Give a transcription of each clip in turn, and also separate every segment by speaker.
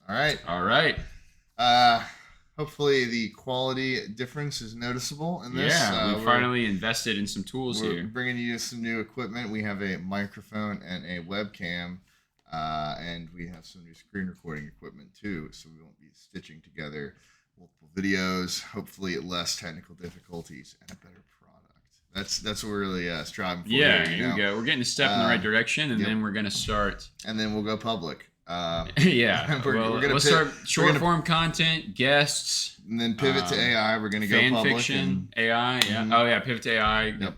Speaker 1: All right.
Speaker 2: All right.
Speaker 1: Uh, Hopefully the quality difference is noticeable in this.
Speaker 2: Yeah, we finally invested in some tools
Speaker 1: We're
Speaker 2: here.
Speaker 1: bringing you some new equipment. We have a microphone and a webcam, and we have some new screen recording equipment too. So we won't be stitching together multiple videos. Hopefully, less technical difficulties and a better product. That's what we're really striving for.
Speaker 2: Yeah,
Speaker 1: here
Speaker 2: we go. We're getting a step in the right direction, and
Speaker 1: yep.
Speaker 2: then we're gonna start.
Speaker 1: And then we'll go public.
Speaker 2: Yeah, we'll start short form content, guests,
Speaker 1: and then pivot to AI. We're gonna go
Speaker 2: fan
Speaker 1: public
Speaker 2: fiction, AI. Yeah. Oh yeah, pivot to AI.
Speaker 1: Yep.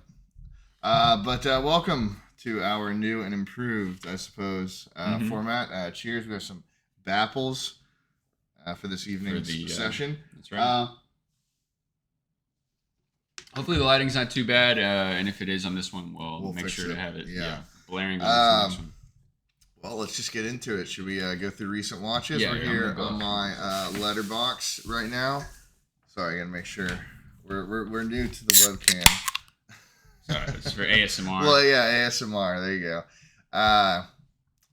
Speaker 1: But welcome to our new and improved, I suppose, format. Cheers. We have some Bapples for this evening's session.
Speaker 2: That's right. Hopefully the lighting's not too bad, and if it is on this one, we'll make sure to have it blaring on this one.
Speaker 1: Well, let's just get into it. Should we go through recent watches? We're here on my letterbox right now. Sorry, I gotta make sure we're new to the webcam.
Speaker 2: Sorry, it's for ASMR.
Speaker 1: Well, yeah, ASMR. There you go.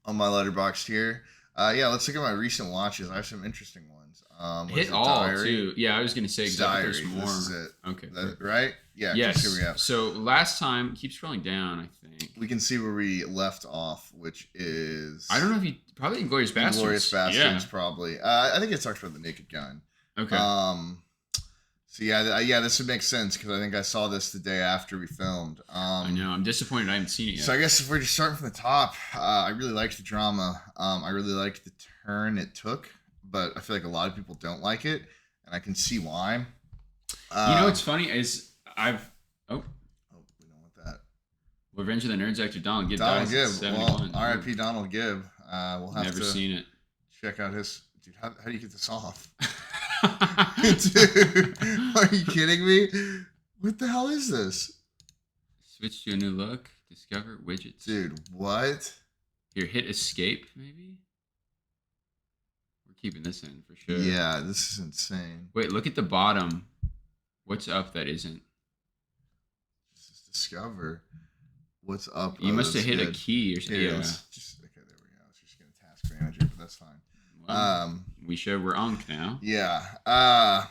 Speaker 1: On my letterbox here. Let's look at my recent watches. I have some interesting ones.
Speaker 2: Hit all too. Yeah, I was gonna say exactly. There's more.
Speaker 1: This is it.
Speaker 2: Okay.
Speaker 1: Right? Yeah.
Speaker 2: Yes.
Speaker 1: Here we go.
Speaker 2: So last time, keep scrolling down. I think
Speaker 1: we can see where we left off, which is
Speaker 2: I don't know if you probably Inglourious Basterds.
Speaker 1: Inglourious Basterds, probably. I think it talks about the Naked Gun.
Speaker 2: Okay.
Speaker 1: So yeah, this would make sense because I think I saw this the day after we filmed.
Speaker 2: I know. I'm disappointed I haven't seen it yet.
Speaker 1: So I guess if we're just starting from the top, I really liked the drama. I really liked the turn it took, but I feel like a lot of people don't like it, and I can see why.
Speaker 2: You know what's funny is we don't
Speaker 1: want that.
Speaker 2: Revenge of the Nerds actor Donald Gibb.
Speaker 1: Donald Gibb. Well, R.I.P. Donald Gibb. We'll have
Speaker 2: never seen it.
Speaker 1: Check out his. Dude, how do you get this off? Dude, are you kidding me? What the hell is this?
Speaker 2: Switch to a new look. Discover widgets.
Speaker 1: Dude, what?
Speaker 2: Here, hit escape, maybe? We're keeping this in for sure.
Speaker 1: Yeah, this is insane.
Speaker 2: Wait, look at the bottom. What's up that isn't?
Speaker 1: This is discover. What's up?
Speaker 2: You must have hit a key or something.
Speaker 1: Yeah. Okay, there we go. Let's just get a task manager, but that's fine. Well,
Speaker 2: we're on now.
Speaker 1: Yeah. I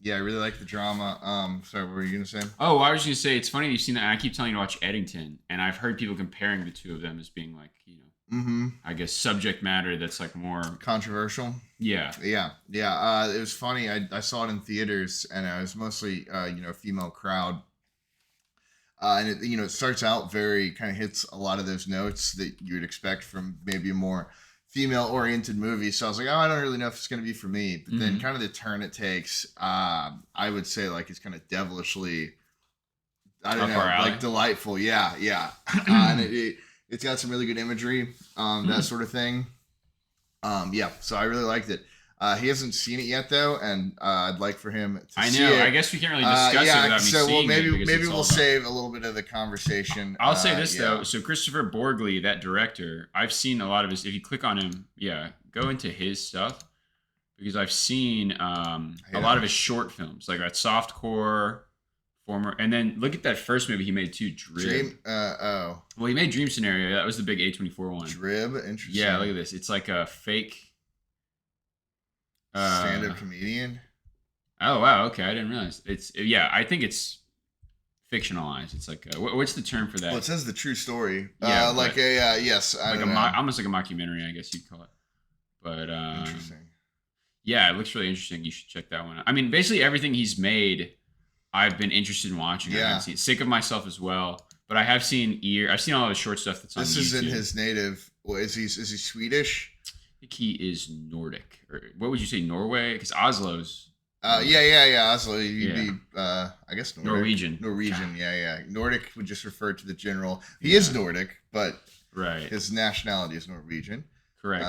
Speaker 1: really like the drama. Sorry, what were you gonna say?
Speaker 2: Oh, I was gonna say it's funny you've seen that. I keep telling you to watch Eddington, and I've heard people comparing the two of them as being like, I guess subject matter that's like more
Speaker 1: controversial.
Speaker 2: Yeah.
Speaker 1: It was funny. I saw it in theaters, and it was mostly a female crowd. And it starts out very kind of hits a lot of those notes that you would expect from maybe a more female-oriented movie. So I was like, I don't really know if it's going to be for me. But then kind of the turn it takes, I would say like it's kind of devilishly, I don't know, like delightful. Yeah. And it's got some really good imagery, that sort of thing. So I really liked it. He hasn't seen it yet, though, and I'd like for him to see it.
Speaker 2: I guess we can't really discuss it without me seeing it.
Speaker 1: Maybe we'll save a little bit of the conversation.
Speaker 2: I'll say this, though. So Christopher Borgli, that director, I've seen a lot of his... If you click on him, go into his stuff, because I've seen a lot of his short films, like that Softcore, and then look at that first movie he made, too, Drib. Well, he made Dream Scenario. That was the big A24 one.
Speaker 1: Drib? Interesting.
Speaker 2: Yeah, look at this. It's like a fake...
Speaker 1: stand-up comedian.
Speaker 2: Oh wow! Okay, I didn't realize it's. Yeah, I think it's fictionalized. It's like what's the term for that?
Speaker 1: Well, it says the true story. Yeah, like a yes,
Speaker 2: almost like a mockumentary, I guess you'd call it. But
Speaker 1: interesting.
Speaker 2: Yeah, it looks really interesting. You should check that one out. I mean, basically everything he's made, I've been interested in watching.
Speaker 1: Yeah.
Speaker 2: I haven't seen Sick of Myself as well, but I have seen I've seen all the short stuff that's on YouTube.
Speaker 1: This is in his native. Well, is he Swedish?
Speaker 2: I think he is Nordic, or what would you say, Norway? Because Oslo's.
Speaker 1: Oslo. You'd be, I guess
Speaker 2: Norwegian.
Speaker 1: Yeah. Nordic would just refer to the general. He is Nordic, but his nationality is Norwegian.
Speaker 2: Correct.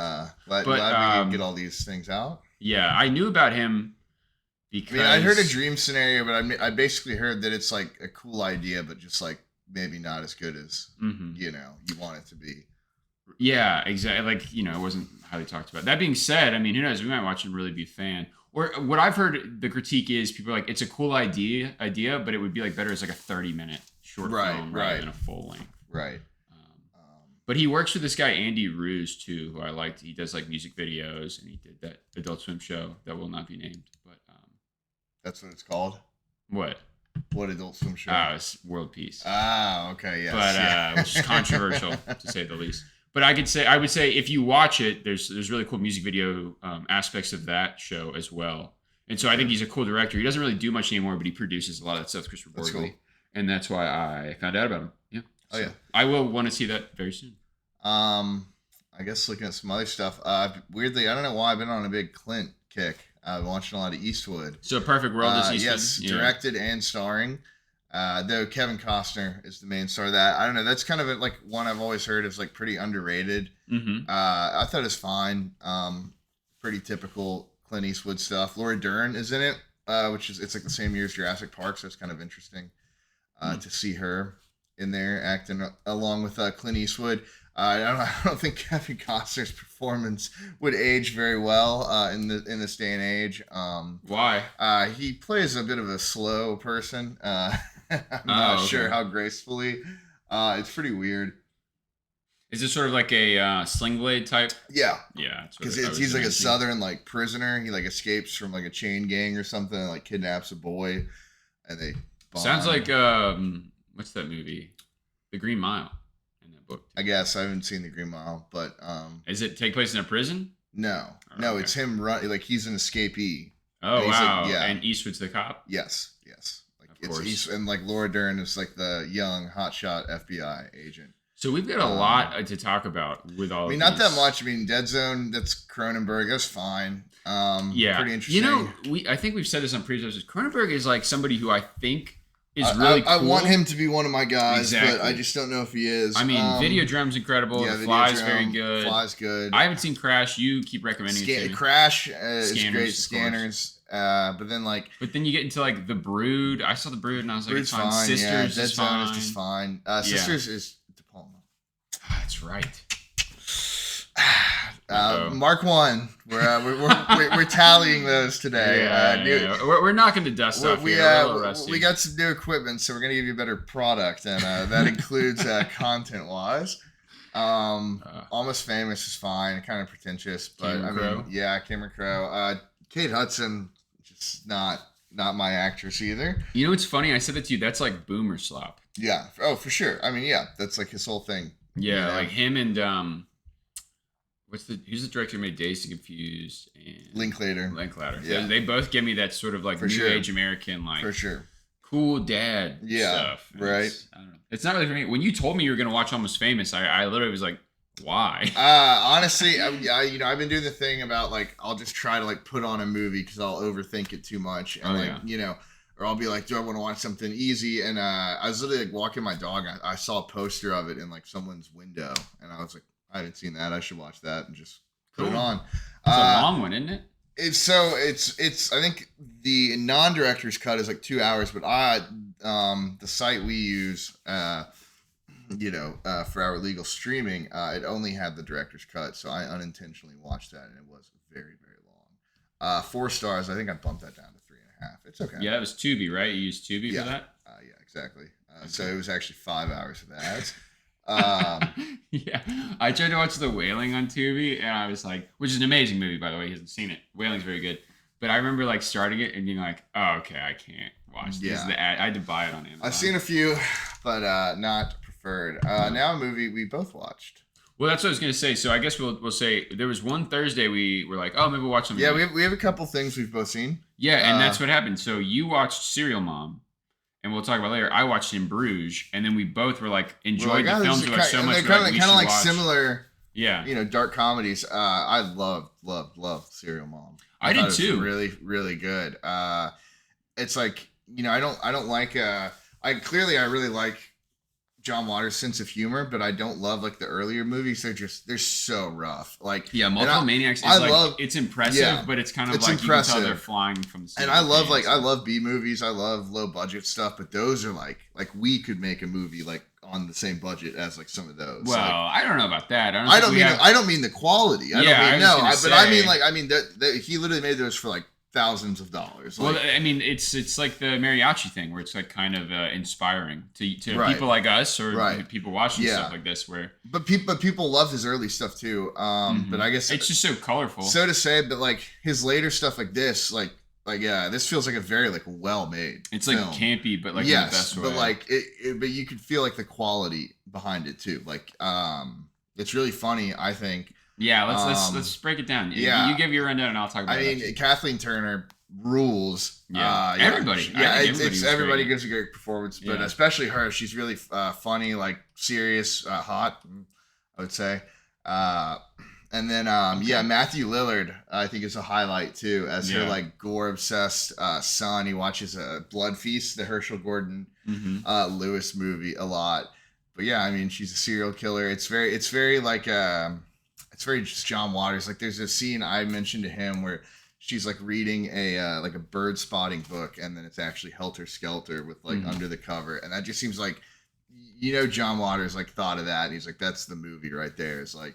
Speaker 1: Glad we can get all these things out.
Speaker 2: Yeah, I knew about him because
Speaker 1: I heard a Dream Scenario, but I basically heard that it's like a cool idea, but just like maybe not as good as you want it to be.
Speaker 2: Yeah, exactly. Like, it wasn't highly talked about. That being said, I mean, who knows? We might watch and really be a fan. Or what I've heard, the critique is people are like, it's a cool idea, but it would be like better as like a 30-minute short film rather than a full length.
Speaker 1: Right.
Speaker 2: But he works with this guy Andy Ruse too, who I liked. He does like music videos, and he did that Adult Swim show that will not be named. But
Speaker 1: That's what it's called.
Speaker 2: what?
Speaker 1: What Adult Swim show?
Speaker 2: It's World Peace.
Speaker 1: Okay, yes.
Speaker 2: But which is controversial to say the least. But I would say if you watch it, there's really cool music video aspects of that show as well. And so I think he's a cool director. He doesn't really do much anymore, but he produces a lot of that stuff, Christopher Borgley.
Speaker 1: Cool.
Speaker 2: And that's why I found out about him. Yeah.
Speaker 1: Oh yeah.
Speaker 2: I will want to see that very soon.
Speaker 1: I guess looking at some other stuff. Weirdly, I don't know why I've been on a big Clint kick. I've been watching a lot of Eastwood.
Speaker 2: So Perfect World is Eastwood.
Speaker 1: Yes, directed and starring. Though Kevin Costner is the main star of that. I don't know. That's kind of like one I've always heard is like pretty underrated.
Speaker 2: Mm-hmm.
Speaker 1: I thought it was fine. Pretty typical Clint Eastwood stuff. Laura Dern is in it, it's like the same year as Jurassic Park, so it's kind of interesting to see her in there acting along with Clint Eastwood. I don't think Kevin Costner's performance would age very well in this day and age.
Speaker 2: Why?
Speaker 1: He plays a bit of a slow person. I'm not sure how gracefully. It's pretty weird.
Speaker 2: Is it sort of like a Sling Blade type?
Speaker 1: Yeah.
Speaker 2: Yeah.
Speaker 1: Because he's like a southern like prisoner. He like escapes from like a chain gang or something, and, like kidnaps a boy, and they bond.
Speaker 2: Sounds like what's that movie? The Green Mile. In that book.
Speaker 1: I guess I haven't seen The Green Mile, but
Speaker 2: Does it take place in a prison?
Speaker 1: No,
Speaker 2: okay.
Speaker 1: It's him like he's an escapee.
Speaker 2: Oh wow!
Speaker 1: Like, yeah.
Speaker 2: And Eastwood's the cop.
Speaker 1: Yes. Like
Speaker 2: of course.
Speaker 1: And like Laura Dern is like the young hotshot FBI agent.
Speaker 2: So we've got a lot to talk about with all.
Speaker 1: I mean, not that much. I mean, Dead Zone. That's Cronenberg. That's fine.
Speaker 2: Yeah,
Speaker 1: pretty interesting.
Speaker 2: I think we've said this on previous episodes. Cronenberg is like somebody who I think is really cool.
Speaker 1: I want him to be one of my guys,
Speaker 2: exactly.
Speaker 1: but I just don't know if he is.
Speaker 2: I mean, Videodrom's incredible. Yeah, Fly's very good.
Speaker 1: Fly's good.
Speaker 2: I haven't seen Crash. You keep recommending it to me.
Speaker 1: Crash is great. Scanners. But then you
Speaker 2: get into like The Brood. I saw The Brood and I was like,
Speaker 1: Brood's
Speaker 2: it's fine. Sisters
Speaker 1: Dead
Speaker 2: is
Speaker 1: Zone
Speaker 2: fine.
Speaker 1: is just fine. Sisters is De Palma.
Speaker 2: That's right.
Speaker 1: Mark 1. We're tallying those today.
Speaker 2: Yeah. We're knocking the dust off here.
Speaker 1: We got some new equipment, so we're gonna give you a better product, and that includes content wise. Almost Famous is fine, kind of pretentious, but Cameron Crowe. Kate Hudson, just not my actress either.
Speaker 2: You know what's funny? I said that to you. That's like Boomer Slop.
Speaker 1: Yeah. Oh, for sure. I mean, yeah, that's like his whole thing.
Speaker 2: Yeah, like him and who's the director who made Dazed and Confused and
Speaker 1: Linklater.
Speaker 2: Yeah. They both give me that sort of like new age American like
Speaker 1: for sure
Speaker 2: cool dad stuff.
Speaker 1: Right.
Speaker 2: I don't know. It's not really for me. When you told me you were gonna watch Almost Famous, I literally was like, why?
Speaker 1: Honestly, I've been doing the thing about like I'll just try to like put on a movie because I'll overthink it too much and or I'll be like, do I want to watch something easy? And I was literally like walking my dog. I saw a poster of it in like someone's window, and I was like, I haven't seen that. I should watch that and just put it on.
Speaker 2: It's a long one, isn't it?
Speaker 1: It's I think the non-director's cut is like 2 hours, but the site we use, for our legal streaming, it only had the director's cut, so I unintentionally watched that, and it was very, very long. 4 stars. I think I bumped that down to 3.5. It's okay.
Speaker 2: Yeah, that was Tubi, right? You used Tubi for that?
Speaker 1: Yeah, exactly. So it was actually 5 hours of ads.
Speaker 2: Yeah, I tried to watch The Wailing on Tubi, and I was like, which is an amazing movie, by the way. He hasn't seen it. Wailing's very good. But I remember like starting it and being like, oh, okay, I can't watch this. Yeah. The ad. I had to buy it on Amazon.
Speaker 1: I've seen a few, but not preferred. Now a movie we both watched.
Speaker 2: Well, that's what I was gonna say. So I guess we'll say there was one Thursday we were like, oh, maybe we'll watch something.
Speaker 1: Yeah, we have a couple things we've both seen.
Speaker 2: Yeah, and that's what happened. So you watched Serial Mom, and we'll talk about it later. I watched In Bruges, and then we both were like enjoyed the films so much.
Speaker 1: They're kind of like similar.
Speaker 2: Yeah,
Speaker 1: dark comedies. I love Serial Mom.
Speaker 2: I did too.
Speaker 1: Really, really good. It's like I don't like. I really like John Waters' sense of humor, but I don't love like the earlier movies. They're so rough. Like
Speaker 2: Multiple Maniacs is it's impressive, but it's kind of like impressive. You can tell they're flying from the.
Speaker 1: And I love B movies. I love low budget stuff, but those are like we could make a movie like on the same budget as like some of those.
Speaker 2: Well, I don't know about that.
Speaker 1: I don't mean the quality. I mean he literally made those for like thousands of dollars.
Speaker 2: Well, I mean, it's like the mariachi thing where it's like kind of inspiring to
Speaker 1: Right.
Speaker 2: people like us or
Speaker 1: Right.
Speaker 2: people watching
Speaker 1: Yeah.
Speaker 2: stuff like this. Where
Speaker 1: But people love his early stuff too. But I guess
Speaker 2: it's just so colorful.
Speaker 1: so to say, but like his later stuff like this, like yeah, this feels like a very like well made.
Speaker 2: It's
Speaker 1: film.
Speaker 2: like campy, but like
Speaker 1: yes,
Speaker 2: in the best way.
Speaker 1: but like but you could feel like the quality behind it too. Like it's really funny. I think.
Speaker 2: Yeah, let's break it down.
Speaker 1: Yeah,
Speaker 2: you give your rundown and I'll talk about it.
Speaker 1: I mean, Kathleen Turner rules.
Speaker 2: Yeah, everybody.
Speaker 1: Yeah, everybody
Speaker 2: great.
Speaker 1: gives a great performance, but
Speaker 2: Yeah.
Speaker 1: especially her. She's really funny, like serious, hot. I would say. And then Matthew Lillard, I think is a highlight too, as her like gore obsessed son. He watches Blood Feast, the Herschel Gordon Lewis movie, a lot. But yeah, I mean, she's a serial killer. It's very like it's very just John Waters. Like there's a scene I mentioned to him where she's like reading a bird spotting book, and then it's actually Helter Skelter with like Under the Cover, and that just seems like, John Waters like thought of that, and he's like, that's the movie right there. It's like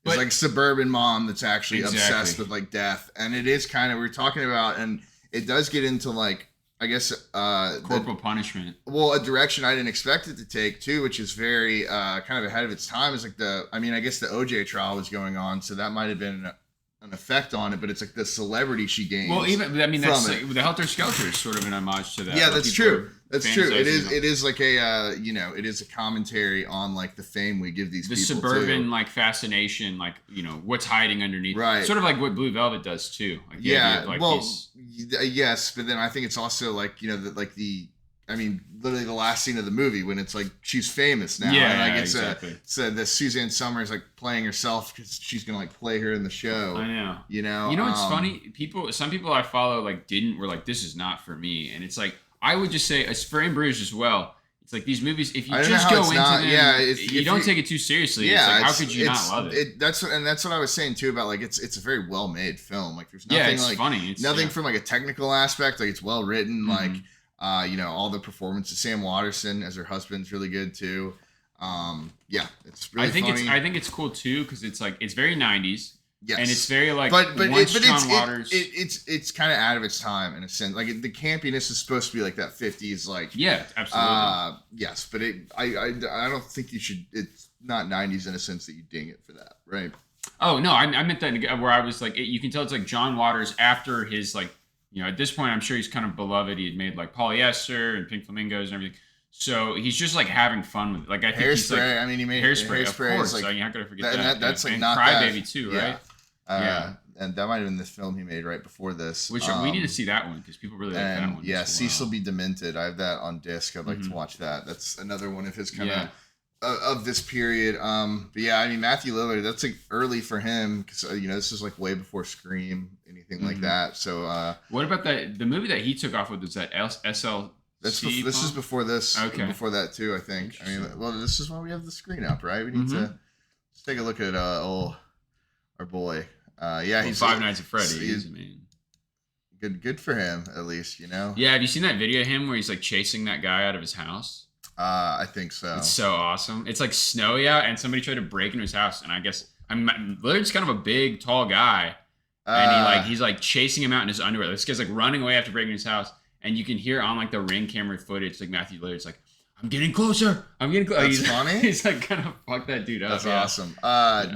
Speaker 1: like suburban mom that's actually obsessed with like death, and it is kind of we're talking about, and it does get into like I guess
Speaker 2: corporal punishment.
Speaker 1: Well, a direction I didn't expect it to take too, which is very kind of ahead of its time. Is like I guess the OJ trial was going on, so that might have been an effect on it, but it's like the celebrity she gains.
Speaker 2: Well, that's like, the Helter Skelter is sort of an homage to that.
Speaker 1: Yeah, that's true. That's true. It is.
Speaker 2: Them.
Speaker 1: It is like a it is a commentary on like the fame we give these
Speaker 2: the
Speaker 1: people. The
Speaker 2: suburban
Speaker 1: too.
Speaker 2: Like fascination, like what's hiding underneath.
Speaker 1: Right.
Speaker 2: Sort of like what Blue Velvet does too. Like
Speaker 1: yeah.
Speaker 2: Like
Speaker 1: yes, but then I think it's also like literally the last scene of the movie when it's like she's famous now.
Speaker 2: Yeah,
Speaker 1: and like
Speaker 2: exactly.
Speaker 1: So the Suzanne Summers like playing herself because she's gonna like play her in the show.
Speaker 2: I know.
Speaker 1: You know
Speaker 2: what's funny? Some people I follow like were like, this is not for me, and it's like I would just say it's for In Bruges as well. It's like these movies, if you just go into them, you don't take it too seriously. Yeah, it's like, how could you not love it?
Speaker 1: That's what I was saying too about like it's a very well made film. Like there's nothing
Speaker 2: it's
Speaker 1: like
Speaker 2: funny. It's
Speaker 1: nothing from like a technical aspect. Like it's well written. Like all the performances. Sam Waterston as her husband's really good too. It's really funny.
Speaker 2: I think it's cool too because it's like it's very 90s.
Speaker 1: Yes.
Speaker 2: And it's very like
Speaker 1: it's kind of out of its time in a sense. Like the campiness is supposed to be like that 50s like
Speaker 2: absolutely.
Speaker 1: Yes, but I don't think you should. It's not 90s in a sense that you ding it for that, right?
Speaker 2: Oh no, I meant that where I was like you can tell it's like John Waters after his like at this point I'm sure he's kind of beloved. He had made like Polyester and Pink Flamingos and everything. So he's just like having fun with it. Like I think
Speaker 1: Hairspray.
Speaker 2: Like,
Speaker 1: I mean, he made
Speaker 2: Hairspray. Of course.
Speaker 1: Like,
Speaker 2: how could I forget that?
Speaker 1: That's like
Speaker 2: and
Speaker 1: not
Speaker 2: Crybaby too, right?
Speaker 1: And that might have been the film he made right before this.
Speaker 2: Which we need to see that one because people really like that one.
Speaker 1: Yeah, Cecil B. Demented. I have that on disc. I'd like to watch that. That's another one of his kind of this period. But yeah, I mean Matthew Lillard. That's like early for him because this is like way before Scream, anything like that. So
Speaker 2: what about the movie that he took off with? Was that SL?
Speaker 1: This is before this.
Speaker 2: Okay.
Speaker 1: Before that too, I think. I mean, well, this is why we have the screen up, right? We need to let's take a look at our boy. He's
Speaker 2: Five Nights at Freddy's.
Speaker 1: Good for him, at least,
Speaker 2: Yeah, have you seen that video of him where he's like chasing that guy out of his house?
Speaker 1: I think so.
Speaker 2: It's so awesome. It's like snowy out, and somebody tried to break into his house, and I guess Lillard's kind of a big, tall guy, and he's like chasing him out in his underwear. This guy's like running away after breaking his house. And you can hear on like the Ring camera footage, like Matthew Lillard's like, I'm getting closer.
Speaker 1: That's funny.
Speaker 2: He's like kind of fuck that dude up.
Speaker 1: That's awesome.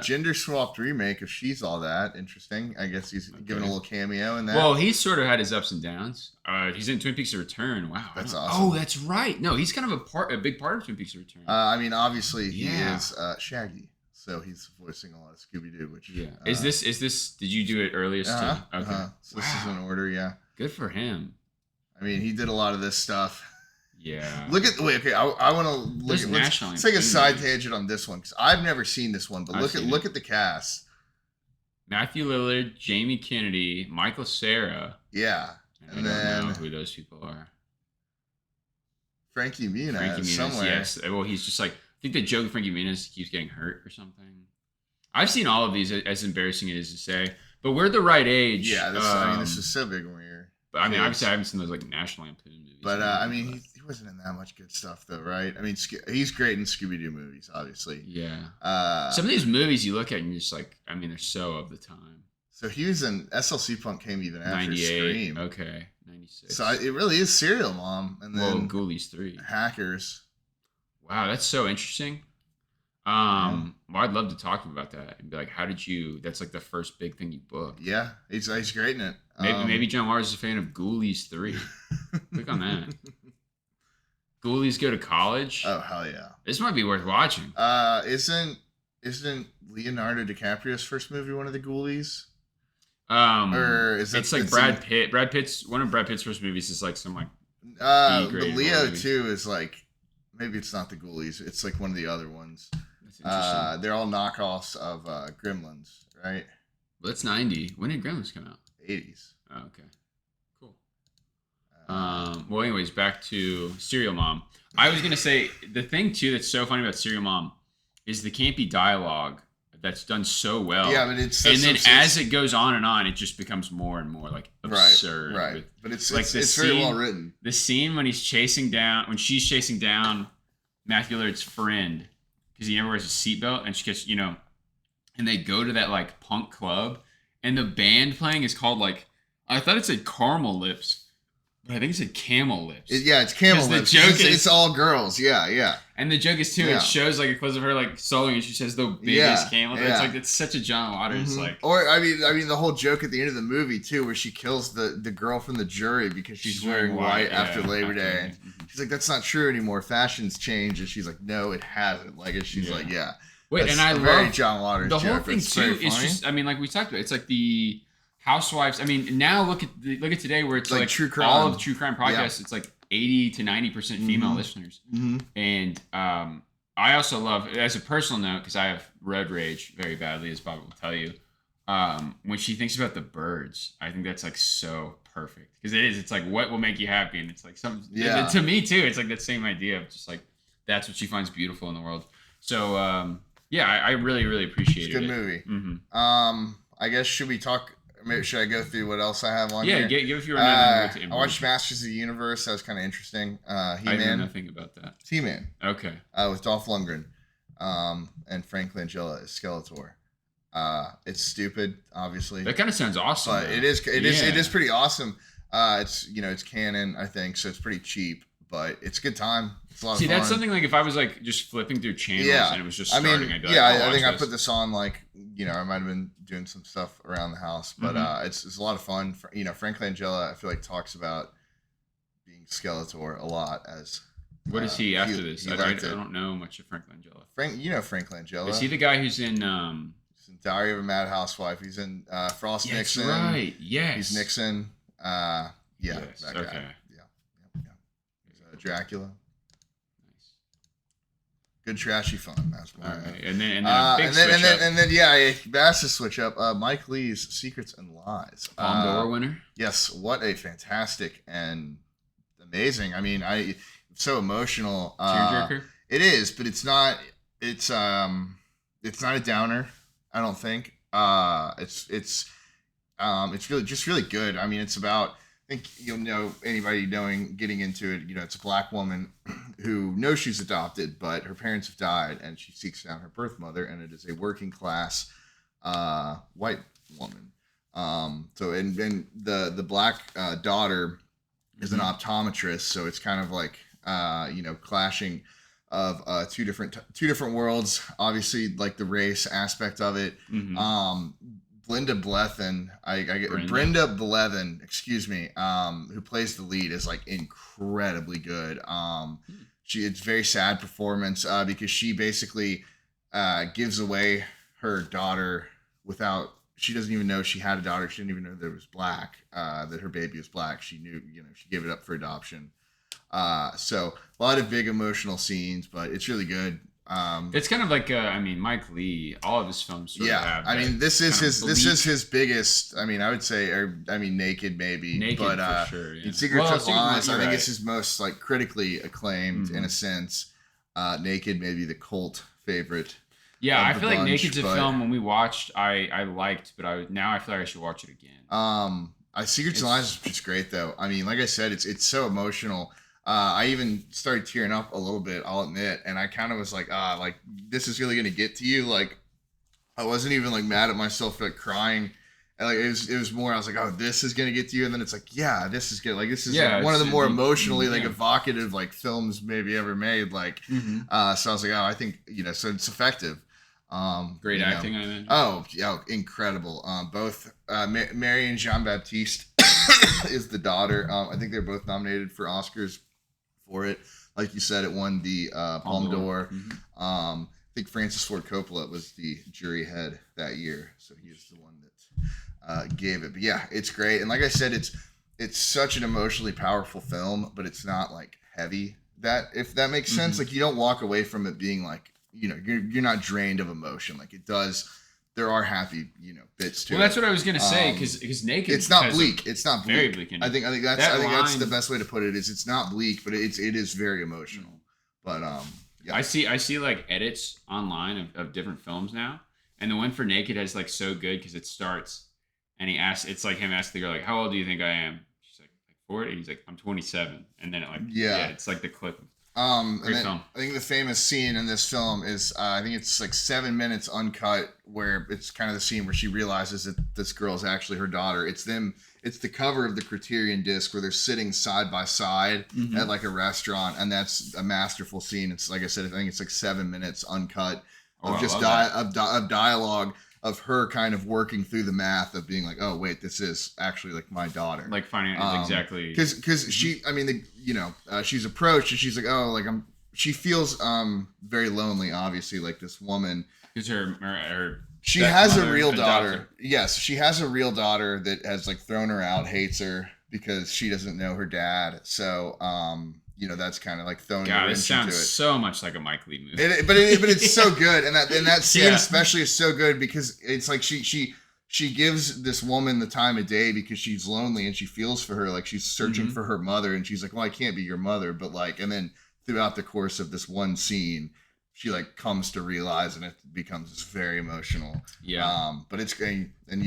Speaker 1: Gender swapped remake of She's All That. Interesting. I guess he's giving a little cameo in that.
Speaker 2: Well, he's sort of had his ups and downs. He's in Twin Peaks: The Return. Wow,
Speaker 1: that's awesome.
Speaker 2: Oh, that's right. No, he's kind of a big part of Twin Peaks: The Return.
Speaker 1: I mean, obviously he is Shaggy, so he's voicing a lot of Scooby Doo. Which
Speaker 2: is this? Did you do it earliest too? Okay.
Speaker 1: So this is in order. Yeah.
Speaker 2: Good for him.
Speaker 1: I mean, he did a lot of this stuff.
Speaker 2: Yeah.
Speaker 1: I want to look at. Let's take a side tangent on this one because I've never seen this one. But look at the cast.
Speaker 2: Matthew Lillard, Jamie Kennedy, Michael Cera.
Speaker 1: Yeah,
Speaker 2: and then I don't know who those people are.
Speaker 1: Frankie Muniz somewhere.
Speaker 2: Yes. Well, he's just like I think the joke Frankie Muniz keeps getting hurt or something. I've seen all of these, as embarrassing it is to say, but we're the right age.
Speaker 1: Yeah, this is so big when we're.
Speaker 2: But I mean, obviously, I haven't seen those like National Lampoon movies.
Speaker 1: But I mean, he wasn't in that much good stuff, though, right? I mean, he's great in Scooby Doo movies, obviously.
Speaker 2: Yeah. Some of these movies you look at and you're just like, I mean, they're so of the time.
Speaker 1: So he was in SLC Punk came even after
Speaker 2: 98.
Speaker 1: Scream.
Speaker 2: Okay, 96.
Speaker 1: So it really is Serial Mom, and then
Speaker 2: Ghoulies 3.
Speaker 1: Hackers.
Speaker 2: Wow, that's so interesting. Well, I'd love to talk to him about that and be like, how did you? That's like the first big thing you booked.
Speaker 1: Yeah, he's great in it.
Speaker 2: Maybe John Waters is a fan of Ghoulies 3. Click on that. Ghoulies Go to College.
Speaker 1: Oh hell yeah!
Speaker 2: This might be worth watching.
Speaker 1: Isn't Leonardo DiCaprio's first movie one of the Ghoulies?
Speaker 2: Or is it's like Brad Pitt. One of Brad Pitt's first movies is like some like.
Speaker 1: The Leo 2 is like, maybe it's not the Ghoulies. It's like one of the other ones. That's interesting. They're all knockoffs of Gremlins, right?
Speaker 2: Well, that's 90. When did Gremlins come out?
Speaker 1: 80s.
Speaker 2: Oh, okay. Cool. Well, anyways, back to Serial Mom. I was gonna say the thing too that's so funny about Serial Mom is the campy dialogue that's done so well.
Speaker 1: Yeah, but it's
Speaker 2: and then as it goes on and on, it just becomes more and more like absurd.
Speaker 1: Right. But it's
Speaker 2: like
Speaker 1: it's very well written.
Speaker 2: The scene when she's chasing down Matthew Lillard's friend because he never wears a seatbelt, and she gets and they go to that like punk club, and the band playing is called like I thought it said Caramel Lips. But I think it said Camel Lips.
Speaker 1: It's Camel Lips. The joke it's all girls. Yeah.
Speaker 2: And the joke is too. Yeah. It shows like a close of her like soloing, and she says the biggest camel. Yeah. It's like it's such a John Waters like.
Speaker 1: Or I mean the whole joke at the end of the movie too, where she kills the girl from the jury because she's wearing white after Labor Day. Mm-hmm. She's like, that's not true anymore. Fashion's changed, and she's like, no, it hasn't. Like she's like, yeah.
Speaker 2: Wait, and I love
Speaker 1: very John Waters.
Speaker 2: The
Speaker 1: joke.
Speaker 2: whole thing too is just. I mean, like we talked about, it's like the. Housewives. I mean, now look at today where it's like
Speaker 1: true crime.
Speaker 2: All of true crime podcasts. Yeah. It's like 80 to 90% female listeners.
Speaker 1: Mm-hmm.
Speaker 2: And I also love, as a personal note, because I have road rage very badly, as Bob will tell you. When she thinks about the birds, I think that's like so perfect because it is. It's like what will make you happy, and it's like something. Yeah. To me too, it's like that same idea of just like that's what she finds beautiful in the world. So I really really appreciate it.
Speaker 1: It's a good movie.
Speaker 2: Mm-hmm.
Speaker 1: I guess should I go through what else I have on here?
Speaker 2: Yeah, give us your rundown.
Speaker 1: I watched Masters of the Universe. That was kind of interesting. He-Man.
Speaker 2: I know nothing about that.
Speaker 1: He-Man.
Speaker 2: Okay.
Speaker 1: With Dolph Lundgren, and Frank Langella as Skeletor. It's stupid, obviously.
Speaker 2: That kind of sounds awesome.
Speaker 1: But it is pretty awesome. It's canon, I think, so it's pretty cheap, but it's a good time. It's a lot of fun.
Speaker 2: That's something like if I was like just flipping through channels and it was just starting, I'd be like,
Speaker 1: I think I put this on like, I might have been doing some stuff around the house, but it's a lot of fun. Frank Langella, I feel like talks about being Skeletor a lot as.
Speaker 2: What is he after this? I don't know much of Frank Langella.
Speaker 1: Frank Langella.
Speaker 2: Is he the guy who's in?
Speaker 1: He's in Diary of a Mad Housewife. He's in Frost Nixon.
Speaker 2: That's right. Yes.
Speaker 1: He's Nixon. Yes. That guy.
Speaker 2: Okay.
Speaker 1: Yeah. He's Dracula. Good trashy fun. That's why.
Speaker 2: Right. And then a big switch up.
Speaker 1: And then massive switch up. Mike Lee's Secrets and Lies.
Speaker 2: Palme d'Or winner.
Speaker 1: Yes, what a fantastic and amazing. I mean, so emotional.
Speaker 2: Tearjerker.
Speaker 1: It is, but it's not. It's not a downer. I don't think. It's really good. I mean, it's about. I think anybody getting into it, it's a black woman who knows she's adopted, but her parents have died, and she seeks down her birth mother, and it is a working class white woman. So the black daughter is an optometrist, so it's kind of like clashing of two different worlds. Obviously, like the race aspect of it.
Speaker 2: Mm-hmm.
Speaker 1: Brenda Blethyn, excuse me, who plays the lead, is like incredibly good. It's very sad performance because she basically gives away her daughter without. She doesn't even know she had a daughter. She didn't even know that it was black. That her baby was black. She knew, she gave it up for adoption. So a lot of big emotional scenes, but it's really good.
Speaker 2: It's kind of like Mike Lee. All of his films sort of have.
Speaker 1: I mean, this is his biggest. I mean, I would say, Naked maybe.
Speaker 2: Naked
Speaker 1: but
Speaker 2: for sure. Yeah.
Speaker 1: Secrets and Lies, I think it's his most like critically acclaimed in a sense. Naked maybe the cult favorite.
Speaker 2: Yeah, I feel like Naked's a film when we watched I liked, but now I feel like I should watch it again.
Speaker 1: Secrets and Lies is just great though. I mean, like I said, it's so emotional. I even started tearing up a little bit, I'll admit, and I kind of was like, this is really gonna get to you. Like, I wasn't even like mad at myself for like crying And like it was more. I was like, oh, this is gonna get to you, and then it's like, yeah, this is good. Like this is
Speaker 2: Yeah,
Speaker 1: like, one of the more emotionally like
Speaker 2: yeah.
Speaker 1: evocative like films maybe ever made. Like, so I was like, oh, I think so it's effective.
Speaker 2: Great
Speaker 1: you know.
Speaker 2: acting, I imagine.
Speaker 1: Oh, yeah, incredible. Both Marion Jean Baptiste is the daughter. I think they're both nominated for Oscars for it. Like you said, it won the Palme d'Or. I think Francis Ford Coppola was the jury head that year, so he is the one that gave it. But yeah, it's great, and like I said, it's such an emotionally powerful film, but it's not like heavy. That if that makes sense, like you don't walk away from it being like you're not drained of emotion. Like it does. There are happy bits to it.
Speaker 2: Well, that's what I was gonna say because Naked.
Speaker 1: It's not bleak. It's not bleak.
Speaker 2: Very bleak.
Speaker 1: I think that's the best way to put it. Is it's not bleak, but it is very emotional. But yeah.
Speaker 2: I see like edits online of different films now, and the one for Naked is like so good because it starts and he asks, it's like him asking the girl like, "How old do you think I am?" She's like 40. He's like, "I'm 27," and then it's like the clip.
Speaker 1: And then I think the famous scene in this film is I think it's like 7 minutes uncut, where it's kind of the scene where she realizes that this girl is actually her daughter. It's the cover of the Criterion disc where they're sitting side by side at like a restaurant, and that's a masterful scene. It's like I said, I think it's like 7 minutes uncut of just of dialogue of her kind of working through the math of being like, oh wait, this is actually like my daughter,
Speaker 2: like finding out exactly
Speaker 1: because she, I mean, she's approached and she's like, oh, like she feels very lonely, obviously, like this woman,
Speaker 2: because
Speaker 1: she has a real daughter. Yes, she has a real daughter that has like thrown her out, hates her because she doesn't know her dad. So that's kind of like throwing her into it.
Speaker 2: Sounds so much like a Mike Lee movie.
Speaker 1: But it's so good, and that scene especially is so good because it's like she gives this woman the time of day because she's lonely and she feels for her, like she's searching for her mother, and she's like, well, I can't be your mother, but like, and then throughout the course of this one scene, she like comes to realize, and it becomes just very emotional.
Speaker 2: Yeah.
Speaker 1: But it's great, and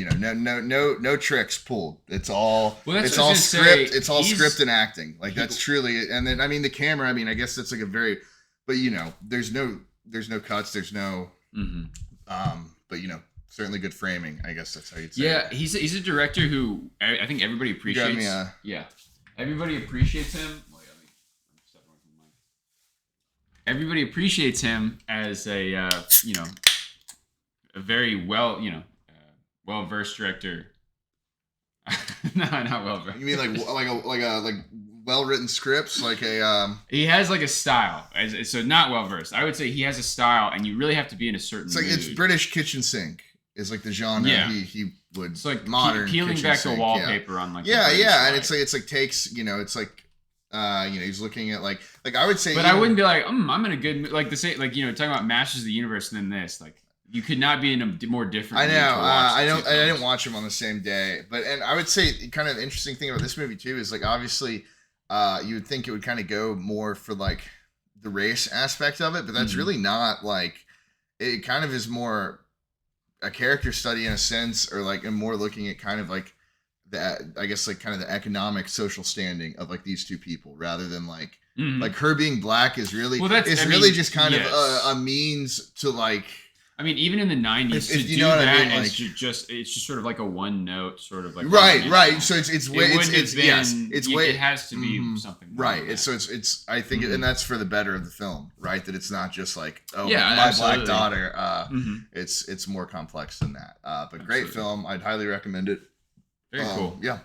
Speaker 1: no tricks pulled. It's all
Speaker 2: it's all
Speaker 1: script. It's all script and acting. Like that's truly. And then I mean the camera. I mean I guess that's like a very, but there's no cuts. There's no. But certainly good framing. I guess that's how you'd say.
Speaker 2: Yeah, he's a director who I think everybody appreciates. Everybody appreciates him. Everybody appreciates him as a very well versed director. No, not well versed.
Speaker 1: You mean like well written scripts, like a
Speaker 2: He has like a style, so not well versed. I would say he has a style, and you really have to be in a certain.
Speaker 1: It's like
Speaker 2: mood.
Speaker 1: It's British kitchen sink is like the genre he would.
Speaker 2: It's like
Speaker 1: modern
Speaker 2: peeling back
Speaker 1: sink,
Speaker 2: the wallpaper on like
Speaker 1: and it's like takes it's like. He's looking at like I would say,
Speaker 2: but I wouldn't be like, I'm in a good mood. Like the same, like talking about Masters of the Universe and then this, like you could not be in a more different.
Speaker 1: I know. I didn't watch them on the same day, and I would say kind of the interesting thing about this movie too is like obviously, you would think it would kind of go more for like the race aspect of it, but that's really not like it. Kind of is more a character study in a sense, or like and more looking at kind of like. That I guess like kind of the economic social standing of like these two people rather than like like her being black is really just kind of a means to like. I
Speaker 2: mean, even in the 90s,
Speaker 1: if you know what I mean, like,
Speaker 2: it's just sort of like a one note sort of like
Speaker 1: right. So it
Speaker 2: has to be something
Speaker 1: right.
Speaker 2: Like
Speaker 1: it's I think and that's for the better of the film, right? That it's not just like my
Speaker 2: absolutely.
Speaker 1: black daughter. It's more complex than that. But great film. I'd highly recommend it.
Speaker 2: Very cool.
Speaker 1: Yeah,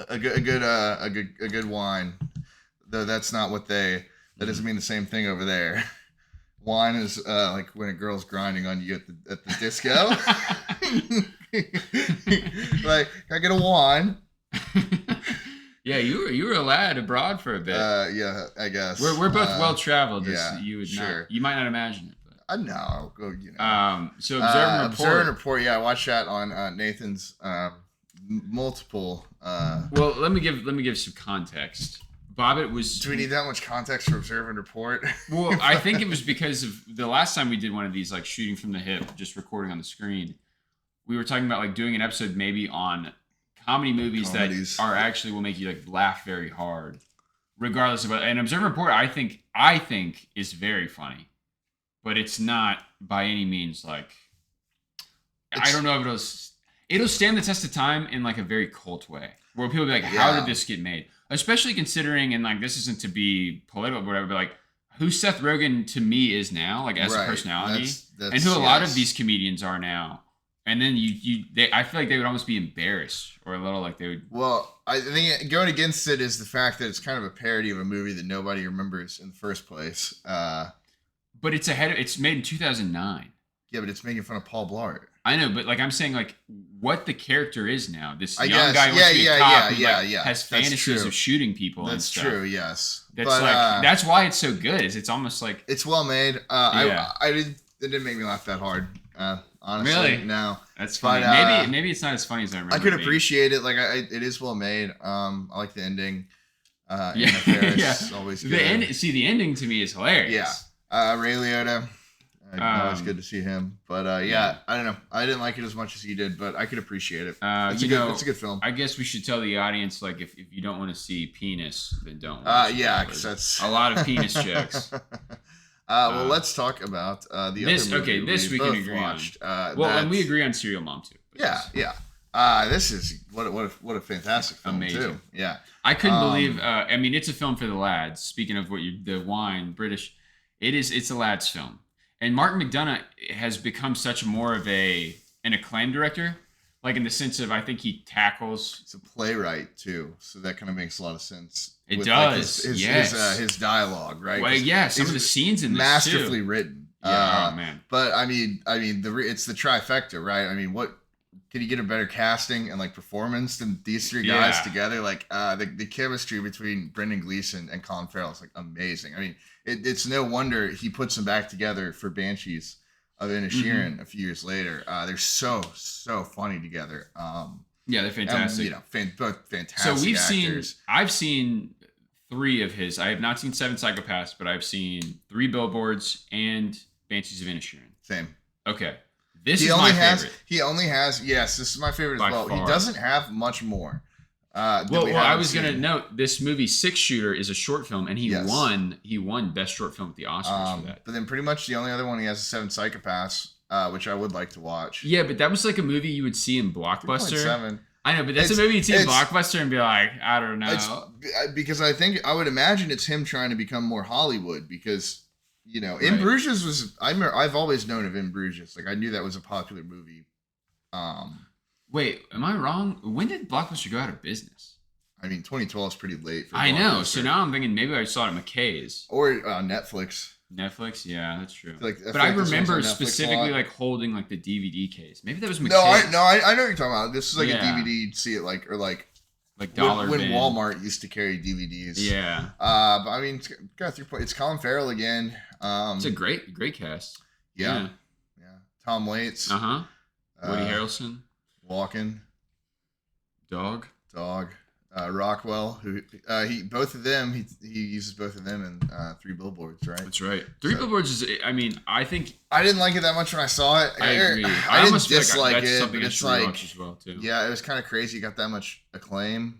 Speaker 1: a good wine. Though that's not what they. That doesn't mean the same thing over there. Wine is like when a girl's grinding on you at the disco. Like, can I get a wine?
Speaker 2: Yeah, you were a lad abroad for a bit.
Speaker 1: Yeah, I guess.
Speaker 2: We're both well traveled.
Speaker 1: Yeah,
Speaker 2: you would
Speaker 1: sure.
Speaker 2: Not. You might not imagine it. But.
Speaker 1: No, go.
Speaker 2: So Observe and Report.
Speaker 1: Yeah, I watched that on Nathan's. Multiple.
Speaker 2: Well, let me give some context. Bobbitt was.
Speaker 1: Do we need that much context for Observe and Report?
Speaker 2: Well, I think it was because of the last time we did one of these, like shooting from the hip, just recording on the screen. We were talking about like doing an episode maybe on comedy movies that are actually will make you like laugh very hard, regardless of. And Observe and Report, I think is very funny, but it's not by any means like. I don't know if it'll stand the test of time in like a very cult way, where people be like, "How did this get made?" Especially considering, and like this isn't to be political, or whatever, but like who Seth Rogen to me is now, like as a personality, and who a lot of these comedians are now. And then I feel like they would almost be embarrassed or a little like they would.
Speaker 1: Well, I think going against it is the fact that it's kind of a parody of a movie that nobody remembers in the first place.
Speaker 2: But it's made in 2009.
Speaker 1: Yeah, but it's making fun of Paul Blart.
Speaker 2: I know, but like I'm saying, like what the character is now. This young guy wants to be a cop who has fantasies of shooting people.
Speaker 1: That's
Speaker 2: and stuff.
Speaker 1: True. Yes.
Speaker 2: That's that's why it's so good. Is it's almost like
Speaker 1: it's well made. It didn't make me laugh that hard. Honestly,
Speaker 2: really?
Speaker 1: No.
Speaker 2: That's funny. Maybe it's not as funny as I remember.
Speaker 1: I could appreciate it. Like it is well made. I like the ending.
Speaker 2: Yeah.
Speaker 1: Always good.
Speaker 2: The ending to me is hilarious.
Speaker 1: Yeah. Ray Liotta. Always good to see him. But I don't know. I didn't like it as much as he did, but I could appreciate it. It's a good film.
Speaker 2: I guess we should tell the audience, like, if you don't want to see penis, then don't.
Speaker 1: Because that's
Speaker 2: a lot of penis jokes.
Speaker 1: Well, let's talk about the other movie
Speaker 2: this we can agree
Speaker 1: watched.
Speaker 2: On. And we agree on Serial Mom too.
Speaker 1: This is what a fantastic film.
Speaker 2: Amazing.
Speaker 1: Too. Yeah.
Speaker 2: I couldn't believe. I mean, it's a film for the lads. Speaking of the wine, British, it's a lads film. And Martin McDonagh has become such more of an acclaimed director, like in the sense of I think he tackles.
Speaker 1: It's a playwright too, so that kind of makes a lot of sense.
Speaker 2: It does.
Speaker 1: Like his dialogue, right?
Speaker 2: Well, yeah, some of the scenes in this
Speaker 1: masterfully
Speaker 2: too.
Speaker 1: written.
Speaker 2: Yeah, oh man.
Speaker 1: But I mean, it's the trifecta, right? I mean, what can you get a better casting and like performance than these three guys together? Like the chemistry between Brendan Gleeson and Colin Farrell is like amazing. I mean, it's no wonder he puts them back together for Banshees of Inisherin a few years later. They're so funny together.
Speaker 2: Yeah, they're fantastic.
Speaker 1: Both fantastic. So
Speaker 2: I've seen 3 of his. I have not seen 7 Psychopaths, but I've seen 3 Billboards and Banshees of Inisherin.
Speaker 1: Same.
Speaker 2: Okay. This is my favorite.
Speaker 1: He only has, yes, this is my favorite as well. Far. He doesn't have much more.
Speaker 2: Well, I was going to note, this movie, Six Shooter, is a short film, and he won Best Short Film at the Oscars for that.
Speaker 1: But then pretty much the only other one he has is 7 Psychopaths, which I would like to watch.
Speaker 2: Yeah, but that was like a movie you would see in Blockbuster.
Speaker 1: 3.7.
Speaker 2: I know, but that's a movie you'd see in Blockbuster and be like, I don't know.
Speaker 1: Because I would imagine it's him trying to become more Hollywood because... In Bruges was I've always known of In Bruges. Like I knew that was a popular movie.
Speaker 2: Wait, am I wrong? When did Blockbuster go out of business?
Speaker 1: I mean, 2012 is pretty late for
Speaker 2: I know. So now I'm thinking maybe I saw it at McKay's
Speaker 1: or Netflix.
Speaker 2: Netflix, yeah, that's true.
Speaker 1: But
Speaker 2: I remember specifically like holding like the DVD case. Maybe that was McKay's.
Speaker 1: No, I know what you're talking about. This is like a DVD. You'd see it like
Speaker 2: dollar
Speaker 1: when
Speaker 2: bin.
Speaker 1: Walmart used to carry DVDs.
Speaker 2: Yeah.
Speaker 1: But I mean, it's Colin Farrell again.
Speaker 2: It's a great cast.
Speaker 1: Yeah. Tom Waits.
Speaker 2: Woody Harrelson.
Speaker 1: Walken.
Speaker 2: Dog.
Speaker 1: Rockwell, who both of them he uses both of them in 3 Billboards, right?
Speaker 2: That's right. 3 Billboards is. I mean, I think
Speaker 1: I didn't like it that much when I saw it.
Speaker 2: I agree.
Speaker 1: I didn't dislike
Speaker 2: like
Speaker 1: it.
Speaker 2: Something
Speaker 1: It's like
Speaker 2: as well too.
Speaker 1: Yeah, it was kind of crazy. It got that much acclaim.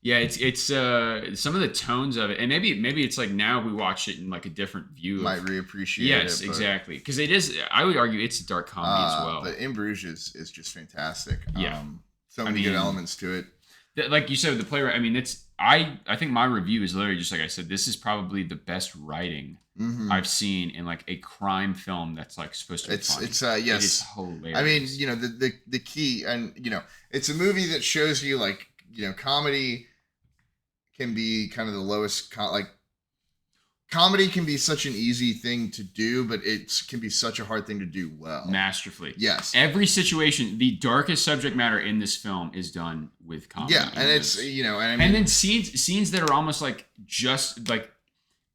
Speaker 2: Yeah, it's some of the tones of it, and maybe it's like now we watch it in like a different view.
Speaker 1: Might reappreciate it.
Speaker 2: Yes, exactly. Because it is. I would argue it's a dark comedy as well.
Speaker 1: But In Bruges is just fantastic.
Speaker 2: Yeah.
Speaker 1: So many good elements to it.
Speaker 2: Like you said, the playwright. I mean, I think my review is literally just like I said. This is probably the best writing I've seen in like a crime film that's like supposed to be funny.
Speaker 1: It's yes.
Speaker 2: It is hilarious.
Speaker 1: I mean, the key, and it's a movie that shows you like comedy can be kind of the lowest comedy can be such an easy thing to do, but it can be such a hard thing to do well.
Speaker 2: Masterfully.
Speaker 1: Yes.
Speaker 2: Every situation, the darkest subject matter in this film is done with comedy.
Speaker 1: Yeah, and it's and I mean,
Speaker 2: and then scenes that are almost like just like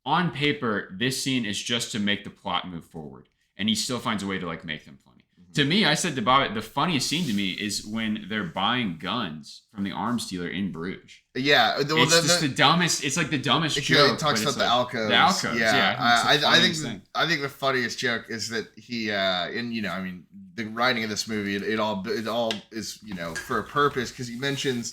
Speaker 2: on paper, this scene is just to make the plot move forward, and he still finds a way to like make them funny. To me, I said to Bob, the funniest scene to me is when they're buying guns from the arms dealer in Bruges.
Speaker 1: Yeah,
Speaker 2: it's just the dumbest. It's like the dumbest joke.
Speaker 1: It talks about the alcoves.
Speaker 2: The alcoves. Yeah,
Speaker 1: I think the funniest joke is that he I mean, the writing of this movie, it all is for a purpose because he mentions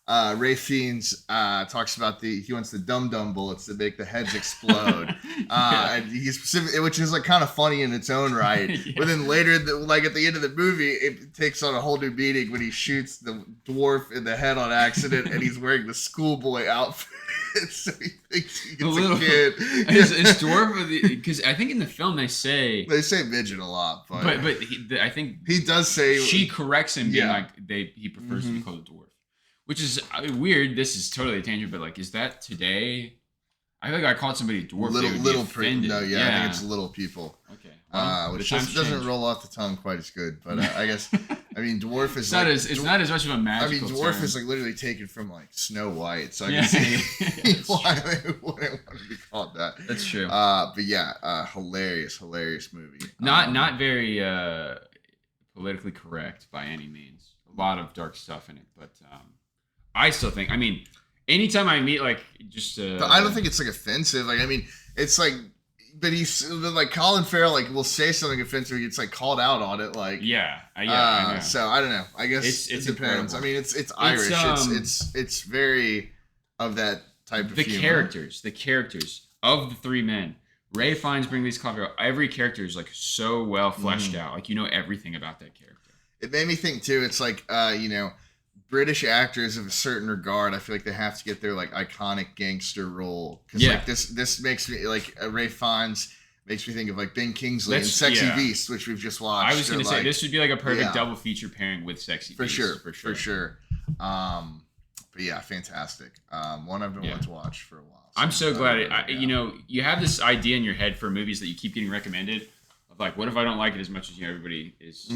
Speaker 1: Ray Fiennes talks about he wants the dum dum bullets that make the heads explode, and he's specific, which is like kind of funny in its own right. Yeah. But then later, like at the end of the movie, it takes on a whole new meaning when he shoots the dwarf in the head on accident, and he's wearing the schoolboy outfit. So he thinks he's a kid.
Speaker 2: Is dwarf? Because I think in the film they say
Speaker 1: midget a lot, but
Speaker 2: I think
Speaker 1: he does say
Speaker 2: she corrects him, being like he prefers to be called a dwarf, which is weird. This is totally a tangent, but like, is that today? I think I called somebody a dwarf.
Speaker 1: Little offended. No, yeah, I think it's little people.
Speaker 2: Okay,
Speaker 1: which doesn't roll off the tongue quite as good, but I guess. I mean, dwarf is
Speaker 2: it's not as much of a magical
Speaker 1: dwarf
Speaker 2: term.
Speaker 1: is like literally taken from like Snow White, so I can see why they wouldn't want to be called that.
Speaker 2: That's true.
Speaker 1: But yeah, hilarious movie.
Speaker 2: Not very politically correct by any means. A lot of dark stuff in it, but I still think. I mean, anytime I meet like just.
Speaker 1: But I don't think it's like offensive. Like I mean, it's like. But he's like Colin Farrell, like will say something offensive, he gets like called out on it, like
Speaker 2: I know.
Speaker 1: So I don't know. I guess it depends. Incredible. I mean, it's Irish. It's very of that type of humor.
Speaker 2: The characters of the three men. Ray Fiennes, bring these Colin Farrell. Every character is like so well fleshed out. Like you know everything about that character.
Speaker 1: It made me think too. It's like British actors of a certain regard, I feel like they have to get their like iconic gangster role because like this makes me like Ray Fiennes makes me think of like Ben Kingsley and Sexy Beast, which we've just watched.
Speaker 2: I was going to say this would be like a perfect double feature pairing with Sexy Beast
Speaker 1: for sure. But yeah, fantastic. One I've been wanting to watch for a while.
Speaker 2: So I'm so glad. You have this idea in your head for movies that you keep getting recommended of like, what if I don't like it as much as everybody is.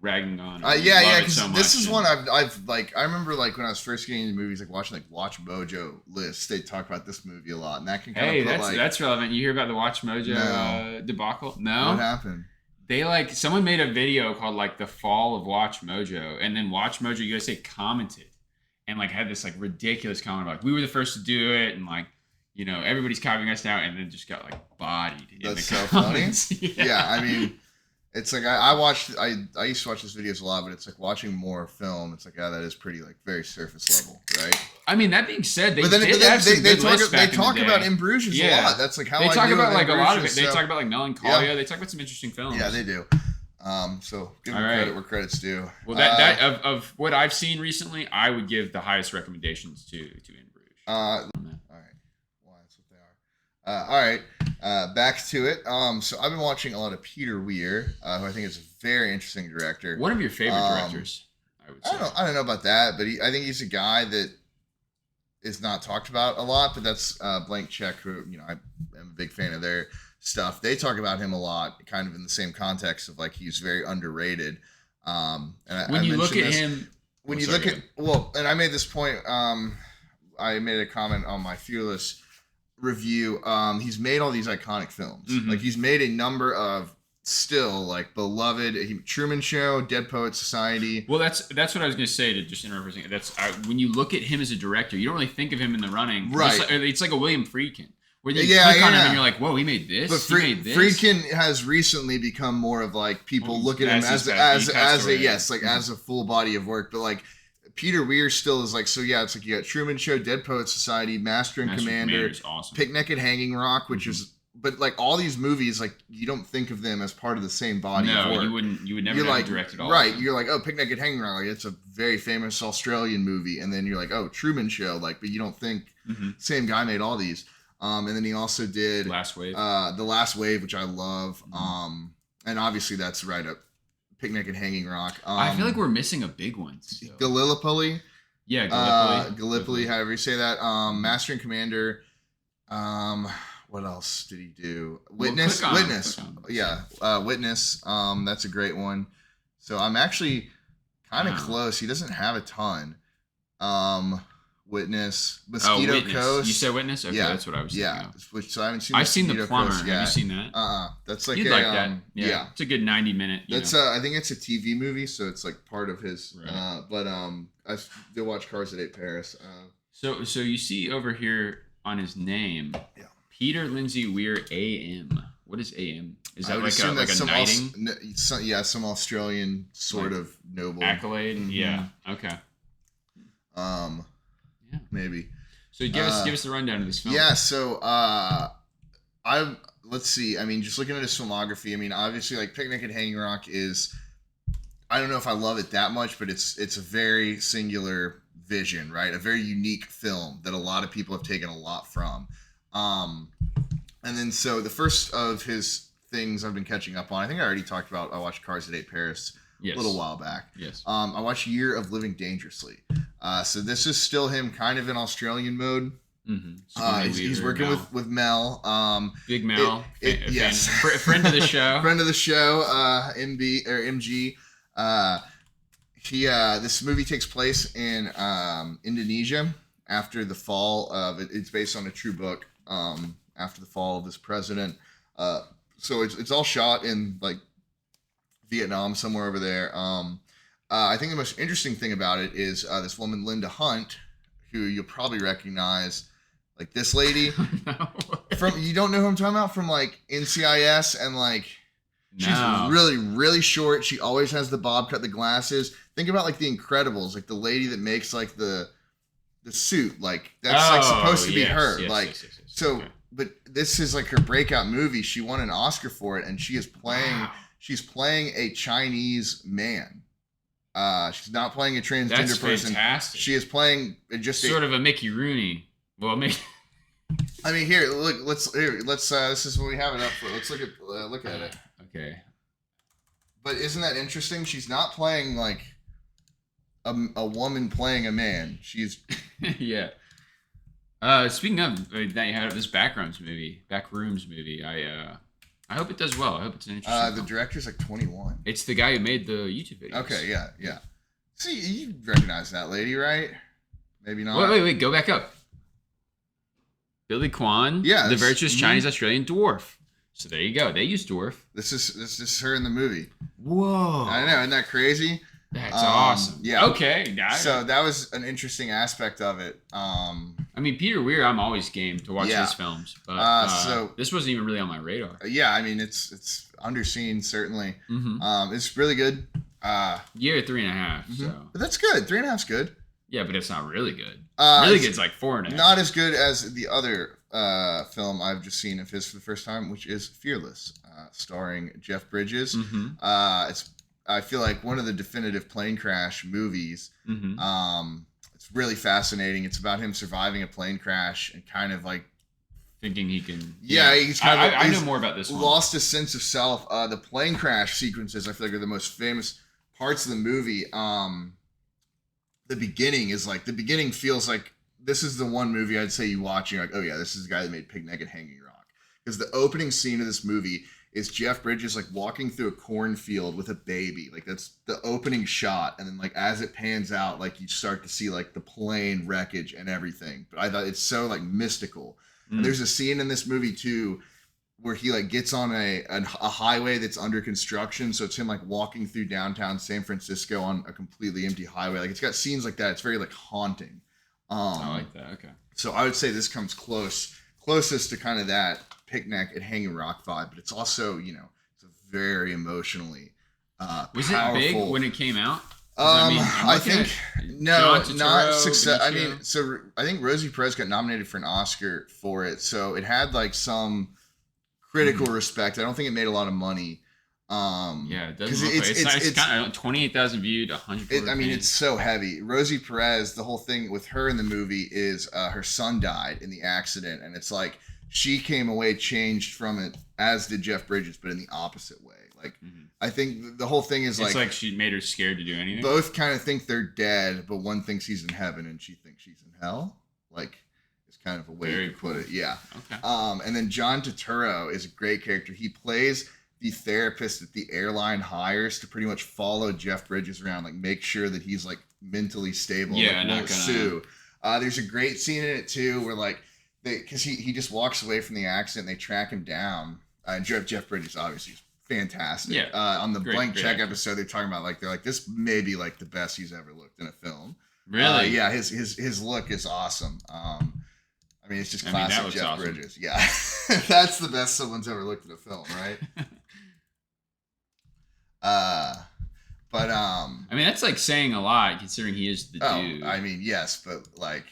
Speaker 2: Ragging on.
Speaker 1: Because this is one I've like. I remember like when I was first getting into movies, like watching like Watch Mojo lists. They talk about this movie a lot, and that can kind of
Speaker 2: that's relevant. You hear about the Watch Mojo debacle? No.
Speaker 1: What happened?
Speaker 2: They someone made a video called like the fall of Watch Mojo, and then Watch Mojo USA commented and like had this like ridiculous comment about like, we were the first to do it, and like everybody's copying us now, and then just got like bodied.
Speaker 1: That's so funny. Yeah, I mean. It's like I used to watch these videos a lot, but it's like watching more film. It's like that is pretty like very surface level, right?
Speaker 2: I mean, that being said, they
Speaker 1: talk about In Bruges a lot. That's like how
Speaker 2: they talk about like a lot of it.
Speaker 1: So.
Speaker 2: They talk about like Melancholia. Yeah. They talk about some interesting films.
Speaker 1: Yeah, they do. So give them credit where credit's due.
Speaker 2: Well, that of what I've seen recently, I would give the highest recommendations to In Bruges.
Speaker 1: All right. Well, that's what they are. All right. Back to it. So I've been watching a lot of Peter Weir, who I think is a very interesting director.
Speaker 2: One of your favorite directors, I would say.
Speaker 1: I don't know about that, but I think he's a guy that is not talked about a lot. But that's Blank Check, who I am a big fan of their stuff. They talk about him a lot, kind of in the same context of like he's very underrated. And
Speaker 2: when you look at him,
Speaker 1: and I made this point. I made a comment on my Fearless review. He's made all these iconic films. Like he's made a number of still like beloved Truman Show, Dead Poets Society.
Speaker 2: Well, that's what I was going to say to just interrupt. That's when you look at him as a director, you don't really think of him in the running.
Speaker 1: Right.
Speaker 2: It's like a William Friedkin. Where you click on him and you're like, whoa, he made this.
Speaker 1: But Friedkin has recently become more of like people look at him as a full body of work. But like Peter Weir still is like, so yeah, it's like you got Truman Show, Dead Poets Society, Master and Commander,
Speaker 2: awesome.
Speaker 1: Picnic at Hanging Rock, which is, but like all these movies, like you don't think of them as part of the same body of work.
Speaker 2: You would never like, direct it all.
Speaker 1: Right. You're like, oh, Picnic at Hanging Rock, like it's a very famous Australian movie. And then you're like, oh, Truman Show, like, but you don't think same guy made all these. And then he also did
Speaker 2: Last Wave.
Speaker 1: The Last Wave, which I love. And obviously that's right up Picnic at Hanging Rock.
Speaker 2: I feel like we're missing a big one. So.
Speaker 1: Gallipoli.
Speaker 2: Yeah,
Speaker 1: Gallipoli, however you say that. Master and Commander. What else did he do? Witness. Witness. That's a great one. So I'm actually kind of close. He doesn't have a ton. Witness, Mosquito Coast.
Speaker 2: You said Witness? Okay, that's what I was thinking.
Speaker 1: Yeah, so I haven't seen.
Speaker 2: I've seen The Plumber. Have you seen that?
Speaker 1: That's like
Speaker 2: you'd like that. Yeah, it's a good 90-minute.
Speaker 1: That's I think it's a TV movie, so it's like part of his.
Speaker 2: Right.
Speaker 1: But I did watch Cars that Ate Paris.
Speaker 2: So you see over here on his name, Peter Lindsay Weir AM. What is AM? Is that like a knighting?
Speaker 1: Some Australian sort of noble
Speaker 2: accolade. Yeah. Okay. Yeah.
Speaker 1: Maybe.
Speaker 2: So give us the rundown of this film.
Speaker 1: Yeah. So let's see. I mean, just looking at his filmography. I mean, obviously, like Picnic at Hanging Rock is. I don't know if I love it that much, but it's a very singular vision, right? A very unique film that a lot of people have taken a lot from. And then so the first of his things I've been catching up on, I think I already talked about. I watched Cars That Ate Paris a little while back.
Speaker 2: Yes.
Speaker 1: I watched Year of Living Dangerously. So this is still him kind of in Australian mode.
Speaker 2: Mm-hmm.
Speaker 1: He's working with Mel.
Speaker 2: Big Mel.
Speaker 1: Yes.
Speaker 2: Friend of the show.
Speaker 1: Friend of the show, MB or MG. This movie takes place in Indonesia after the fall of it's based on a true book. After the fall of this president, so it's all shot in like Vietnam, somewhere over there. I think the most interesting thing about it is this woman Linda Hunt, who you'll probably recognize, like this lady
Speaker 2: No.
Speaker 1: from you don't know who I'm talking about from like NCIS and like. She's
Speaker 2: No.
Speaker 1: really, really short. She always has the bob cut, the glasses. Think about like The Incredibles, like the lady that makes like the suit. Like that's like supposed to be her. Yes. So, okay. But this is like her breakout movie. She won an Oscar for it, and she is playing. Wow. She's playing a Chinese man. She's not playing a transgender person.
Speaker 2: Fantastic.
Speaker 1: She is playing just
Speaker 2: sort of a Mickey Rooney. Well, Mickey.
Speaker 1: I mean, here, look. Let's. This is what we have it up for. Let's look at it.
Speaker 2: Okay.
Speaker 1: But isn't that interesting? She's not playing like a woman playing a man. She's
Speaker 2: yeah. Speaking of that, you had this Backrooms movie. I hope it does well. I hope it's an interesting.
Speaker 1: The director's like 21.
Speaker 2: It's the guy who made the YouTube videos.
Speaker 1: Okay, yeah. See, you recognize that lady, right? Maybe not.
Speaker 2: Wait. Go back up. Billy Kwan.
Speaker 1: Yeah,
Speaker 2: the virtuous Chinese Australian dwarf. So there you go. They use dwarf.
Speaker 1: This is her in the movie.
Speaker 2: Whoa!
Speaker 1: I know, isn't that crazy?
Speaker 2: That's awesome.
Speaker 1: Yeah.
Speaker 2: Okay.
Speaker 1: So that was an interesting aspect of it.
Speaker 2: I mean, Peter Weir, I'm always game to watch his films, but so this wasn't even really on my radar.
Speaker 1: Yeah, I mean, it's underseen certainly.
Speaker 2: Mm-hmm.
Speaker 1: It's really good.
Speaker 2: Year 3.5.
Speaker 1: Mm-hmm.
Speaker 2: So
Speaker 1: but that's good. 3.5's good.
Speaker 2: Yeah, but it's not really good. Really good's like 4.5.
Speaker 1: Not as good as the other film I've just seen of his for the first time, which is Fearless, starring Jeff Bridges.
Speaker 2: Mm-hmm.
Speaker 1: I feel like one of the definitive plane crash movies.
Speaker 2: Mm-hmm.
Speaker 1: It's really fascinating. It's about him surviving a plane crash and kind of like
Speaker 2: thinking he can.
Speaker 1: Yeah, he's kind of.
Speaker 2: I know more about this one.
Speaker 1: Lost his sense of self. The plane crash sequences, I feel like, are the most famous parts of the movie. The beginning feels like this is the one movie I'd say you watch and you're like, oh yeah, this is the guy that made Picnic at Hanging Rock. Because the opening scene of this movie is Jeff Bridges like walking through a cornfield with a baby. Like that's the opening shot. And then like as it pans out, like you start to see like the plane wreckage and everything. But I thought it's so like mystical. And there's a scene in this movie too where he like gets on a highway that's under construction. So it's him like walking through downtown San Francisco on a completely empty highway. Like it's got scenes like that. It's very like haunting.
Speaker 2: I like that. Okay.
Speaker 1: So I would say this comes closest to kind of that Picnic at Hanging Rock vibe, but it's also, it's a very emotionally
Speaker 2: was
Speaker 1: powerful.
Speaker 2: it big when it came out?
Speaker 1: I think no, not success.
Speaker 2: Benicio.
Speaker 1: I mean, so I think Rosie Perez got nominated for an Oscar for it, so it had like some critical respect. I don't think it made a lot of money.
Speaker 2: Yeah, it doesn't. It's kind of 28,000 viewed, 100.
Speaker 1: I mean, it's so heavy. Rosie Perez, the whole thing with her in the movie is her son died in the accident, and it's like she came away changed from it, as did Jeff Bridges, but in the opposite way. Like, I think the whole thing is
Speaker 2: it's like she made her scared to do anything.
Speaker 1: Both kind of think they're dead, but one thinks he's in heaven and she thinks she's in hell. Like, it's kind of a way to put it. Yeah.
Speaker 2: Okay.
Speaker 1: And then John Turturro is a great character. He plays the therapist that the airline hires to pretty much follow Jeff Bridges around, like make sure that he's like mentally stable.
Speaker 2: Yeah,
Speaker 1: like,
Speaker 2: not
Speaker 1: won't sue. There's a great scene in it too where like because he just walks away from the accident, and they track him down. And Jeff Bridges obviously is fantastic.
Speaker 2: Yeah.
Speaker 1: On the Blank Check
Speaker 2: actor.
Speaker 1: episode, they're talking about they're like this may be like the best he's ever looked in a film.
Speaker 2: Really?
Speaker 1: Yeah. His look is awesome. I mean, it's just classic Jeff
Speaker 2: awesome.
Speaker 1: Bridges. Yeah, that's the best someone's ever looked at a film, right? But
Speaker 2: I mean, that's like saying a lot considering he is the dude.
Speaker 1: I mean, yes, but like,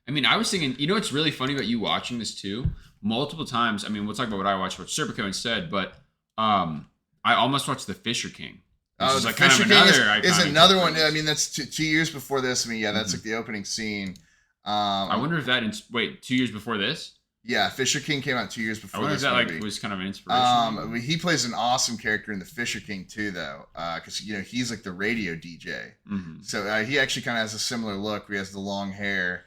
Speaker 2: I mean, I was thinking, you know what's really funny about you watching this too? Multiple times. I mean, we'll talk about what I watched with Serpico instead, but I almost watched The Fisher King.
Speaker 1: Oh,
Speaker 2: is
Speaker 1: the
Speaker 2: like kind
Speaker 1: Fisher
Speaker 2: of
Speaker 1: King is another one.
Speaker 2: reference.
Speaker 1: I mean, that's 2 years before this. I mean, yeah, that's like the opening scene.
Speaker 2: I wonder if that. Wait, 2 years before this?
Speaker 1: Yeah, Fisher King came out 2 years before.
Speaker 2: I wonder
Speaker 1: this
Speaker 2: if that
Speaker 1: movie.
Speaker 2: like was kind of an inspiration.
Speaker 1: I mean, he plays an awesome character in The Fisher King too, though, because you know he's like the radio DJ.
Speaker 2: Mm-hmm.
Speaker 1: So he actually kind of has a similar look. He has the long hair,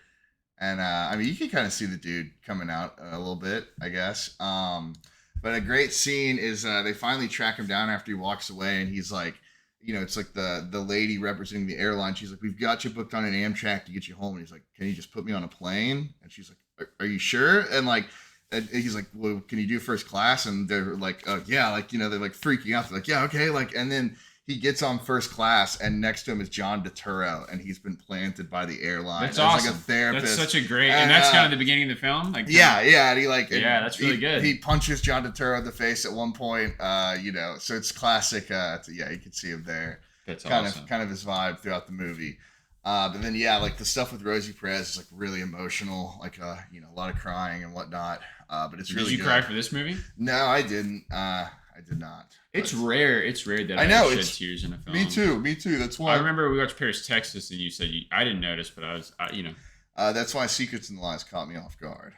Speaker 1: and I mean, you can kind of see the dude coming out a little bit, I guess. But a great scene is they finally track him down after he walks away, and he's like, you know, it's like the lady representing the airline. She's like, "We've got you booked on an Amtrak to get you home," and he's like, "Can you just put me on a plane?" And she's like, "Are you sure?" And like. And he's like, "Well, can you do first class?" And they're like, "Oh yeah," like, you know, they're like freaking out. They're like, "Yeah, okay." Like, and then he gets on first class, and next to him is John Turturro, and he's been planted by the airline.
Speaker 2: That's awesome.
Speaker 1: Like a therapist.
Speaker 2: That's such a great, and that's kind of the beginning of the film. Like,
Speaker 1: yeah, and he like,
Speaker 2: yeah, that's really good.
Speaker 1: He punches John Turturro in the face at one point. You know, so it's classic. Yeah, you can see him there.
Speaker 2: That's
Speaker 1: kind
Speaker 2: awesome.
Speaker 1: Kind of his vibe throughout the movie. But then, yeah, like the stuff with Rosie Perez is like really emotional, like you know, a lot of crying and whatnot. But it's really.
Speaker 2: Did you
Speaker 1: good.
Speaker 2: cry for this movie?
Speaker 1: No, I didn't. I did not.
Speaker 2: It's rare. It's rare that
Speaker 1: I know
Speaker 2: shed tears in a film.
Speaker 1: Me too. That's why.
Speaker 2: I remember we watched Paris, Texas, and you said I didn't notice, but I was, you know.
Speaker 1: That's why Secrets and Lies caught me off guard.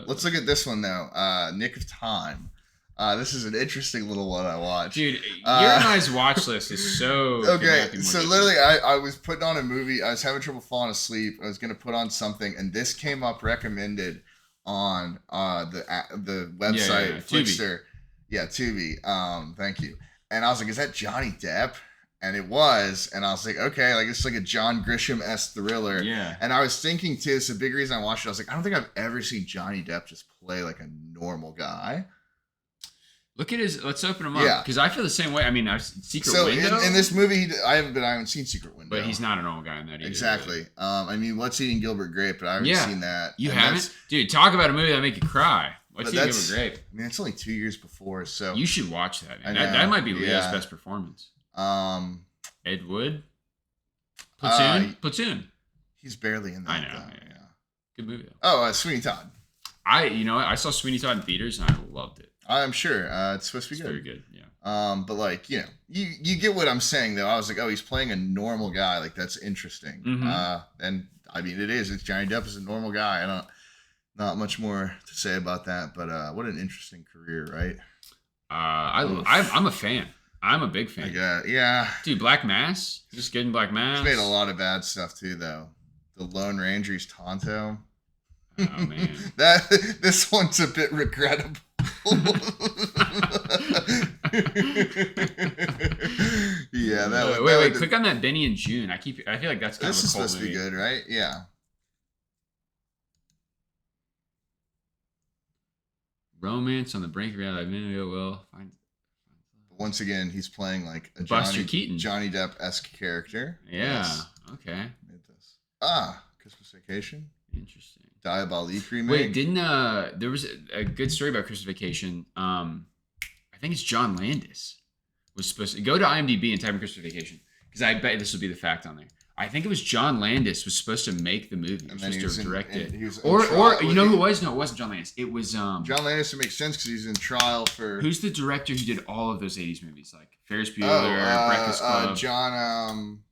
Speaker 1: Let's look at this one though. Nick of Time. This is an interesting little one I watched.
Speaker 2: Dude, your and I's watch list is so
Speaker 1: okay. So literally, I was putting on a movie. I was having trouble falling asleep. I was gonna put on something, and this came up recommended on the website Flickster. Yeah, Tubi. Thank you. And I was like, "Is that Johnny Depp?" And it was, and I was like, okay, like it's like a John Grisham-esque thriller.
Speaker 2: Yeah.
Speaker 1: And I was thinking too, it's a big reason I watched it. I was like, I don't think I've ever seen Johnny Depp just play like a normal guy.
Speaker 2: Look at his. Let's open him up because I feel the same way. I mean, Secret Window.
Speaker 1: In this movie, I haven't seen Secret Window.
Speaker 2: But he's not a normal guy in that either.
Speaker 1: Exactly. I mean, What's Eating Gilbert Grape, but I haven't seen that.
Speaker 2: You haven't, dude? Talk about a movie that make you cry. What's Eating Gilbert Grape?
Speaker 1: I mean, it's only 2 years before, so
Speaker 2: you should watch that. Man. That might be Leo's best performance. Ed Wood. Platoon.
Speaker 1: He's barely in that.
Speaker 2: I know. Yeah. Good movie though.
Speaker 1: Oh, Sweeney Todd.
Speaker 2: I saw Sweeney Todd in theaters and I loved it.
Speaker 1: I'm sure it's supposed to be good.
Speaker 2: Very good, yeah.
Speaker 1: But like, you know, you get what I'm saying though. I was like, oh, he's playing a normal guy. Like that's interesting.
Speaker 2: Mm-hmm.
Speaker 1: And I mean, it is. It's Johnny Depp is a normal guy. Not much more to say about that. But what an interesting career, right?
Speaker 2: I'm a fan. I'm a big fan.
Speaker 1: Yeah.
Speaker 2: Dude, Black Mass. Just getting Black Mass.
Speaker 1: He's made a lot of bad stuff too, though. The Lone Ranger, he's Tonto.
Speaker 2: Oh man,
Speaker 1: this one's a bit regrettable. Yeah,
Speaker 2: wait. Click on that Benny and June. I feel like that's kind of a
Speaker 1: this is supposed to be good, right? Yeah.
Speaker 2: Romance on the brink of reality. Well, fine.
Speaker 1: Once again, he's playing like a
Speaker 2: Buster Keaton,
Speaker 1: Johnny Depp-esque character.
Speaker 2: Yeah. Yes. Okay.
Speaker 1: Christmas Vacation.
Speaker 2: Interesting.
Speaker 1: Diabolique remake.
Speaker 2: Wait, didn't there was a good story about Christmas Vacation? I think it's John Landis was supposed to go to IMDb and type in Christmas Vacation because I bet this will be the fact on there. I think it was John Landis was supposed to make the movie. He was supposed to direct it. Or you know who it was? No, it wasn't John Landis. It was
Speaker 1: John Landis. It makes sense because he's in trial for.
Speaker 2: Who's the director who did all of those '80s movies like Ferris Bueller, Breakfast Club?
Speaker 1: John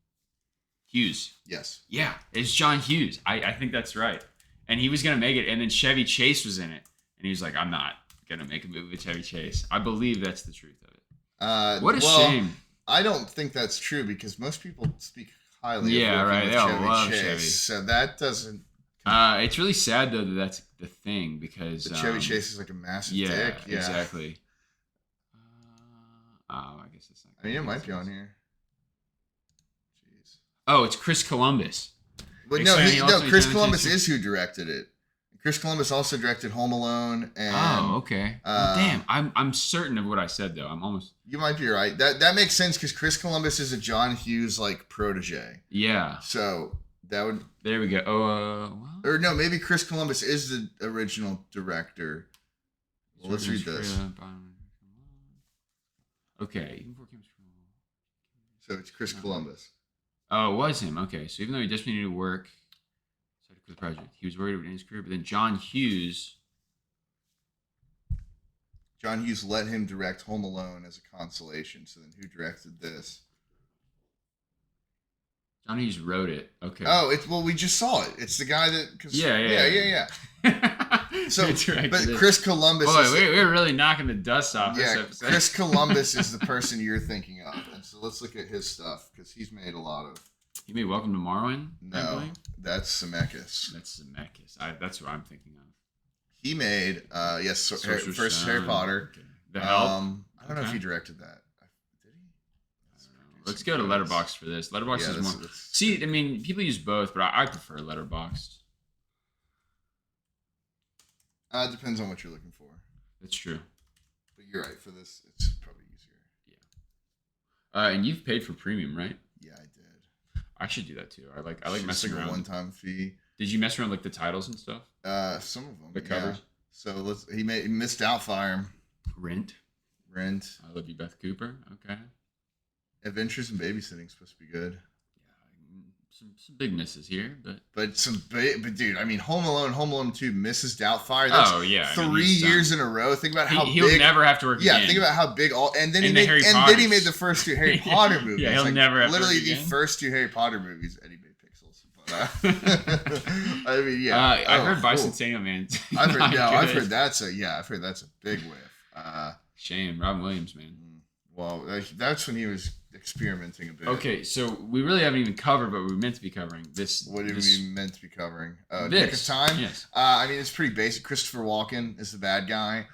Speaker 2: Hughes.
Speaker 1: Yes.
Speaker 2: Yeah, it's John Hughes. I think that's right. And he was gonna make it, and then Chevy Chase was in it, and he was like, "I'm not gonna make a movie with Chevy Chase." I believe that's the truth of it. What a shame.
Speaker 1: I don't think that's true because most people speak highly.
Speaker 2: Yeah, right. They all love
Speaker 1: Chase,
Speaker 2: Chevy.
Speaker 1: So that doesed.
Speaker 2: It's really sad though that that's the thing because
Speaker 1: Chevy Chase is like a massive dick. Yeah,
Speaker 2: exactly. I guess it's not.
Speaker 1: I mean, it might be on here. Jeez.
Speaker 2: Oh, it's Chris Columbus.
Speaker 1: But Chris Columbus is who directed it. Chris Columbus also directed Home Alone and.
Speaker 2: Okay. Damn, I'm certain of what I said though. I'm almost.
Speaker 1: You might be right. That makes sense because Chris Columbus is a John Hughes like protege.
Speaker 2: Yeah.
Speaker 1: So that would.
Speaker 2: There we go.
Speaker 1: Or no, maybe Chris Columbus is the original director. Well, let's read this.
Speaker 2: Okay.
Speaker 1: So it's Chris Columbus.
Speaker 2: Oh, it was him. Okay, so even though he desperately needed work, decided to quit the project. He was worried about his career, but then John Hughes
Speaker 1: let him direct Home Alone as a consolation. So then who directed this?
Speaker 2: John Hughes wrote it. Okay.
Speaker 1: Oh, we just saw it. It's the guy that.
Speaker 2: Yeah.
Speaker 1: So, but Chris Columbus.
Speaker 2: Boy, we're really knocking the dust off this episode.
Speaker 1: Chris Columbus is the person you're thinking of, and so let's look at his stuff because he's made a lot of.
Speaker 2: He made Welcome to Morrowind.
Speaker 1: No, that's Zemeckis.
Speaker 2: That's Zemeckis. That's what I'm thinking of.
Speaker 1: He made first Harry Potter.
Speaker 2: Okay. The Help.
Speaker 1: I don't know if he directed that. Did he?
Speaker 2: Let's go to Letterboxd for this. Letterboxd is more. See, I mean, people use both, but I prefer Letterboxd.
Speaker 1: It depends on what you're looking for.
Speaker 2: That's true.
Speaker 1: But you're right. For this, it's probably easier.
Speaker 2: Yeah. And you've paid for premium, right?
Speaker 1: Yeah, I did.
Speaker 2: I should do that too. I like messing around.
Speaker 1: A one-time fee.
Speaker 2: Did you mess around like the titles and stuff?
Speaker 1: Some of them.
Speaker 2: The covers.
Speaker 1: Yeah. So he missed Outfire.
Speaker 2: Rent.
Speaker 1: I
Speaker 2: Love You, Beth Cooper. Okay.
Speaker 1: Adventures in Babysitting supposed to be good.
Speaker 2: Some big misses here, but
Speaker 1: dude, I mean, Home Alone 2, Mrs. Doubtfire.
Speaker 2: That's
Speaker 1: 3 years in a row. Think about how
Speaker 2: he'll never have to work again.
Speaker 1: Yeah, think about how big and then he made the first 2 Harry Potter movies.
Speaker 2: Yeah, he'll never have to work
Speaker 1: literally
Speaker 2: again.
Speaker 1: The first 2 Harry Potter movies. Eddie made Pixels, but I mean, yeah.
Speaker 2: I've heard Bicentennial Man.
Speaker 1: I've heard that's a big whiff.
Speaker 2: Shame, Robin Williams, man.
Speaker 1: Well, that's when he was experimenting a bit.
Speaker 2: Okay, so we really haven't even covered what we were meant to be covering.
Speaker 1: What did we meant to be covering? Nick of Time?
Speaker 2: Yes.
Speaker 1: I mean, it's pretty basic. Christopher Walken is the bad guy.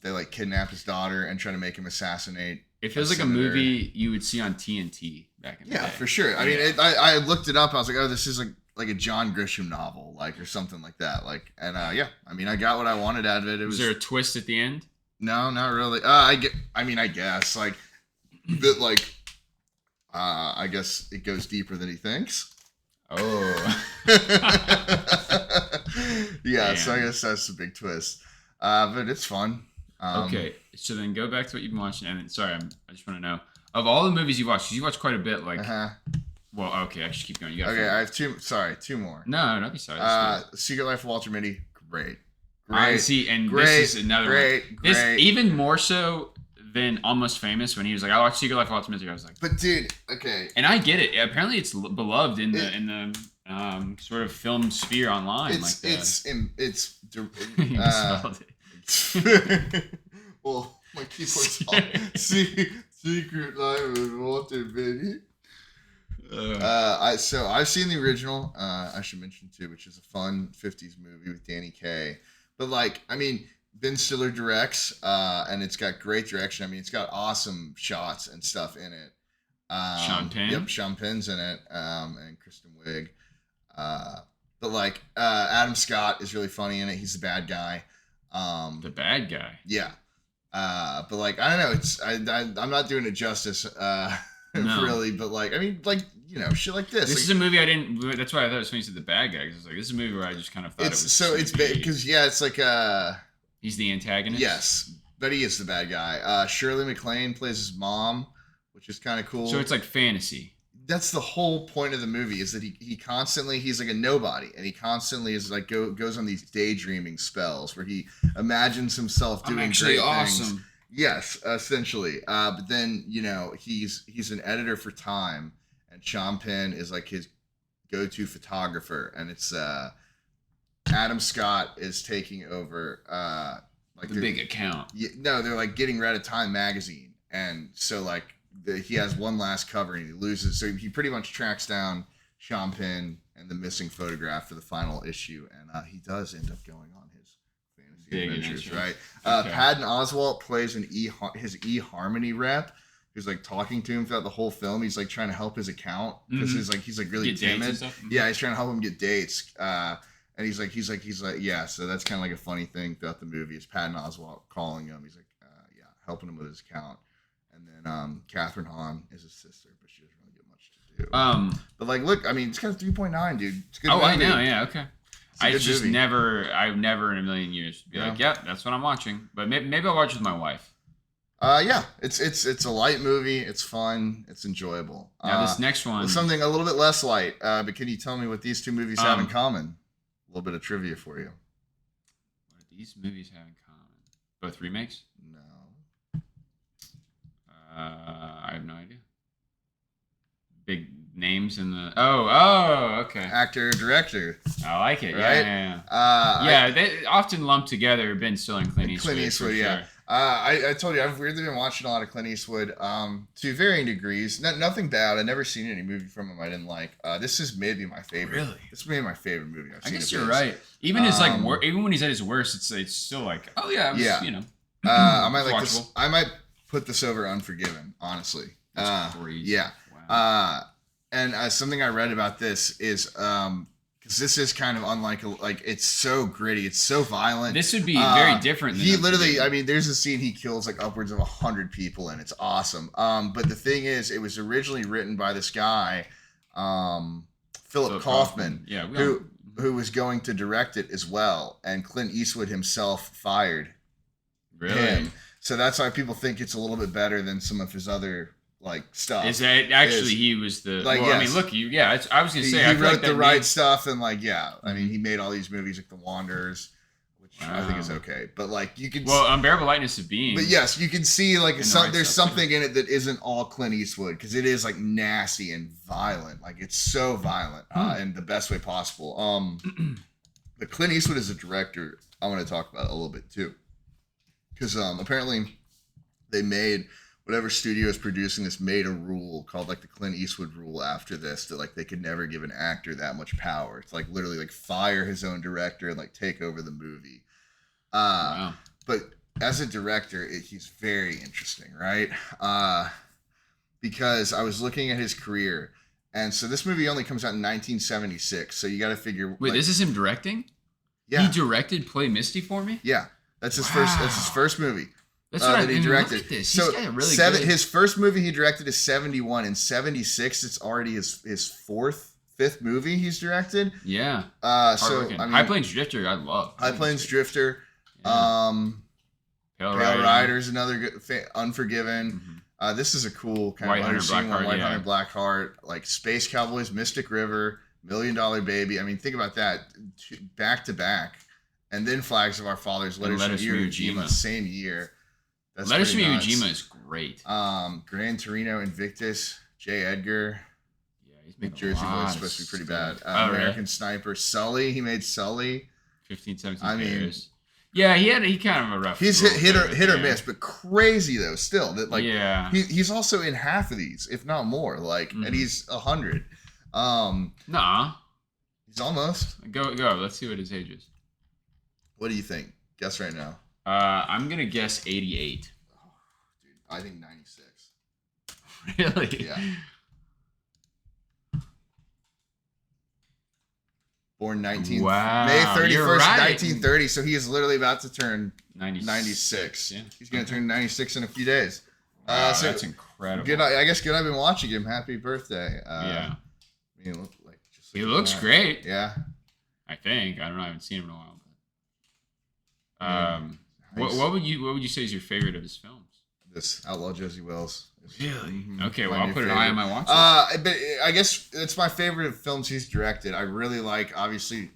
Speaker 1: They like kidnap his daughter and try to make him assassinate.
Speaker 2: It feels like a movie you would see on TNT back in the day.
Speaker 1: Yeah, for sure. I mean, I looked it up. I was like, oh, this is like a John Grisham novel, like, or something like that. Like, and yeah, I mean, I got what I wanted out of it.
Speaker 2: Was there a twist at the end?
Speaker 1: No, not really. I guess like, but like, I guess it goes deeper than he thinks.
Speaker 2: Oh.
Speaker 1: Yeah,
Speaker 2: Damn.
Speaker 1: so I guess that's the big twist. But it's fun.
Speaker 2: Okay, so then go back to what you've been watching. And sorry, I just want to know, of all the movies you watched, 'cause you watched quite a bit. Like, well, okay, I should keep going. You got
Speaker 1: I have two more.
Speaker 2: No, don't be sorry.
Speaker 1: Secret Life of Walter Mitty, great.
Speaker 2: I see, and this is another one. This even more so than Almost Famous when he was like, I watched Secret Life of Walter Mitty. I was like,
Speaker 1: but dude, okay.
Speaker 2: And I get it. Apparently, it's beloved in the sort of film sphere online.
Speaker 1: It's well, my keyboard's Secret Life of Walter Mitty. I've seen the original. I should mention too, which is a fun '50s movie with Danny Kaye. But like, I mean, Ben Stiller directs, and it's got great direction. I mean, it's got awesome shots and stuff in it.
Speaker 2: Sean Penn.
Speaker 1: Yep, Sean Penn's in it, and Kristen Wiig. But like, Adam Scott is really funny in it. He's the bad guy.
Speaker 2: The bad guy.
Speaker 1: Yeah. But like, I don't know. I'm not doing it justice. Really, but like, I mean, like, you know, shit like this.
Speaker 2: This is a movie I didn't. That's why I thought it was funny you said the bad guy. Because like, this is a movie where I just kind of thought
Speaker 1: it's because it's like
Speaker 2: he's the antagonist.
Speaker 1: Yes, but he is the bad guy. Shirley MacLaine plays his mom, which is kind of cool.
Speaker 2: So it's like fantasy.
Speaker 1: That's the whole point of the movie, is that he constantly, he's like a nobody, and he constantly is like goes on these daydreaming spells where he imagines himself doing great
Speaker 2: awesome
Speaker 1: things. Yes, essentially. But then, you know, he's an editor for Time, and Sean Penn is like his go-to photographer, and it's Adam Scott is taking over like
Speaker 2: the big account.
Speaker 1: No, they're like getting rid of Time magazine, and so like he has one last cover and he loses. So he pretty much tracks down Sean Penn and the missing photograph for the final issue, and he does end up going on his fantasy adventures, right? Okay. Patton Oswalt plays his eHarmony rep, who's like talking to him throughout the whole film. He's like trying to help his account because he's like really timid. Yeah, he's trying to help him get dates. And he's like, yeah. So that's kind of like a funny thing throughout the movie is Patton Oswalt calling him. He's like, yeah, helping him with his account. And then Catherine Hahn is his sister, but she doesn't really get much to do. But like, look, I mean, it's got a 3.9, dude. It's a good movie.
Speaker 2: I know, yeah, okay. I just never in a million years be like, yep, that's what I'm watching. But maybe I'll watch with my wife.
Speaker 1: Yeah, it's a light movie. It's fun. It's enjoyable.
Speaker 2: Now this next one,
Speaker 1: Something a little bit less light. But can you tell me what these two movies have in
Speaker 2: um,
Speaker 1: common? A little bit of trivia for you.
Speaker 2: what do these movies have in common? Both remakes?
Speaker 1: No.
Speaker 2: I have no idea. Big names in the. Oh, okay.
Speaker 1: Actor, director.
Speaker 2: I like it.
Speaker 1: Right?
Speaker 2: Yeah. Yeah, they often lumped together Ben Stiller and Clint Eastwood.
Speaker 1: Clint Eastwood, yeah.
Speaker 2: Sure.
Speaker 1: I told you I've weirdly been watching a lot of Clint Eastwood, to varying degrees. Nothing bad. I've never seen any movie from him I didn't like. This is maybe my favorite.
Speaker 2: Really?
Speaker 1: This is maybe my favorite movie I've
Speaker 2: I
Speaker 1: seen.
Speaker 2: guess
Speaker 1: of
Speaker 2: you're
Speaker 1: his.
Speaker 2: right. Even his even when he's at his worst, it's still like, oh yeah, it was,
Speaker 1: Yeah.
Speaker 2: you know.
Speaker 1: I might like
Speaker 2: watchable.
Speaker 1: this. I might put this over Unforgiven, honestly.
Speaker 2: That's crazy.
Speaker 1: Yeah.
Speaker 2: Wow.
Speaker 1: And something I read about this is because this is kind of unlike it's so gritty, it's so violent.
Speaker 2: This would be very different. Than
Speaker 1: He literally, I mean, there's a scene he kills like upwards of 100 people, and it's awesome. But the thing is, it was originally written by this guy, Philip Kaufman,
Speaker 2: yeah,
Speaker 1: who was going to direct it as well, and Clint Eastwood himself fired him. So that's why people think it's a little bit better than some of his other stuff.
Speaker 2: Is that actually he was the? Well,
Speaker 1: yes.
Speaker 2: I mean, look, I was gonna say
Speaker 1: he
Speaker 2: I feel
Speaker 1: wrote
Speaker 2: like that
Speaker 1: the right
Speaker 2: name-
Speaker 1: stuff, and I mean, he made all these movies like The Wanderers, which I think is okay. But you can
Speaker 2: Unbearable Lightness of Being.
Speaker 1: But yes, you can see there's
Speaker 2: stuff,
Speaker 1: something in it that isn't all Clint Eastwood, because it is nasty and violent. It's so violent in the best way possible. But Clint Eastwood as a director, I want to talk about a little bit too, because apparently they made whatever studio is producing this made a rule called the Clint Eastwood rule after this, that they could never give an actor that much power. It's literally fire his own director and take over the movie.
Speaker 2: Wow.
Speaker 1: But as a director, he's very interesting, right? Because I was looking at his career, and so this movie only comes out in 1976. So you got to figure.
Speaker 2: Wait, this is him directing?
Speaker 1: Yeah.
Speaker 2: He directed Play Misty for me?
Speaker 1: Yeah, that's his first. That's his first movie.
Speaker 2: That's what
Speaker 1: that he directed.
Speaker 2: Look at this.
Speaker 1: So
Speaker 2: He's got a really good...
Speaker 1: his first movie he directed is 71. In 76, it's already his fifth movie he's directed.
Speaker 2: Yeah.
Speaker 1: So I mean,
Speaker 2: High Plains Drifter, I love.
Speaker 1: High Plains Drifter.
Speaker 2: Yeah.
Speaker 1: Pale Rider's another good. Unforgiven.
Speaker 2: Mm-hmm.
Speaker 1: This is a cool kind
Speaker 2: White
Speaker 1: of
Speaker 2: Hunter,
Speaker 1: underseen one. White Hunter,
Speaker 2: yeah.
Speaker 1: Blackheart, Space Cowboys, Mystic River, $1 Million Baby. I mean, think about that, back to back, and then Flags of Our Fathers, Letters from Iwo Jima, same year. That's
Speaker 2: Letters from Iwo
Speaker 1: nuts.
Speaker 2: Jima is great.
Speaker 1: Gran Torino, Invictus, J. Edgar.
Speaker 2: Yeah, he's
Speaker 1: New Jersey Boy is supposed to be pretty bad. American
Speaker 2: really?
Speaker 1: Sniper, Sully. He made Sully.
Speaker 2: 15, 17
Speaker 1: I mean,
Speaker 2: years. Yeah, he kind of a rough.
Speaker 1: He's hit or miss, but crazy though. Still, that
Speaker 2: yeah.
Speaker 1: He's also in half of these, if not more. And he's 100.
Speaker 2: Nah.
Speaker 1: He's almost.
Speaker 2: Go. Let's see what his age is.
Speaker 1: What do you think? Guess right now.
Speaker 2: I'm gonna guess 88.
Speaker 1: Oh, dude, I think 96.
Speaker 2: Really?
Speaker 1: Yeah. Born May 31st, 1930. So he is literally about to turn 96.
Speaker 2: Yeah.
Speaker 1: He's gonna turn 96 in a few days.
Speaker 2: Wow,
Speaker 1: so
Speaker 2: that's incredible.
Speaker 1: Good. I guess good. I've been watching him. Happy birthday.
Speaker 2: Yeah.
Speaker 1: He
Speaker 2: looks great.
Speaker 1: Yeah.
Speaker 2: I think. I don't know. I haven't seen him in a while. But
Speaker 1: Nice.
Speaker 2: what would you say is your favorite of his films?
Speaker 1: This Outlaw Josie Wells.
Speaker 2: Really? Okay, well, I'll put it high on my watch list.
Speaker 1: But I guess it's my favorite of films he's directed. I really like, obviously,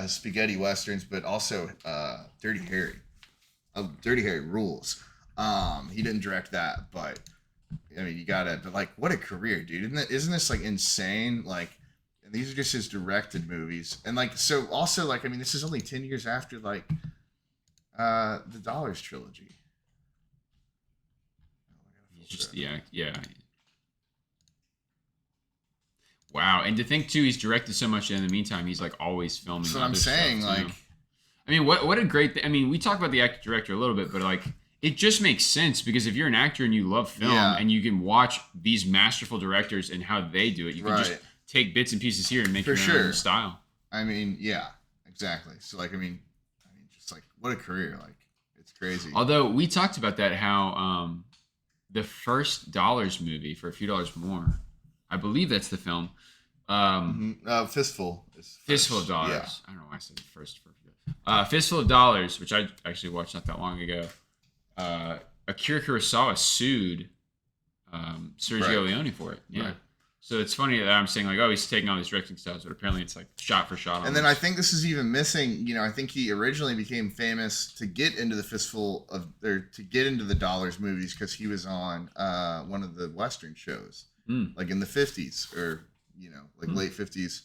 Speaker 1: his spaghetti westerns, but also Dirty Harry. Dirty Harry rules. He didn't direct that, but I mean, you gotta. But what a career, dude! Isn't this insane? And these are just his directed movies, and so also I mean, this is only 10 years after the Dollars trilogy.
Speaker 2: Just yeah. Wow, and to think too, he's directed so much. And in the meantime, he's always filming.
Speaker 1: That's what I'm saying.
Speaker 2: I mean, what a great. I mean, we talk about the actor director a little bit, but it just makes sense because if you're an actor and you love film and you can watch these masterful directors and how they do it, you can just take bits and pieces here and make your own style.
Speaker 1: I mean, yeah, exactly. So I mean, just what a career! It's crazy.
Speaker 2: Although we talked about that, how the first Dollars movie, For a Few Dollars More, I believe that's the film.
Speaker 1: Fistful.
Speaker 2: Fistful of Dollars.
Speaker 1: Yeah.
Speaker 2: I don't know why I said the first. Fistful of Dollars, which I actually watched not that long ago. Akira Kurosawa sued Sergio Leone for it. Yeah.
Speaker 1: Right.
Speaker 2: So it's funny that I'm saying like, oh, he's taking all these directing styles, but apparently it's like shot for shot.
Speaker 1: And then I think this is even missing. I think he originally became famous to get into the to get into the Dollars movies because he was on one of the Western shows, like in the 50s or late 50s.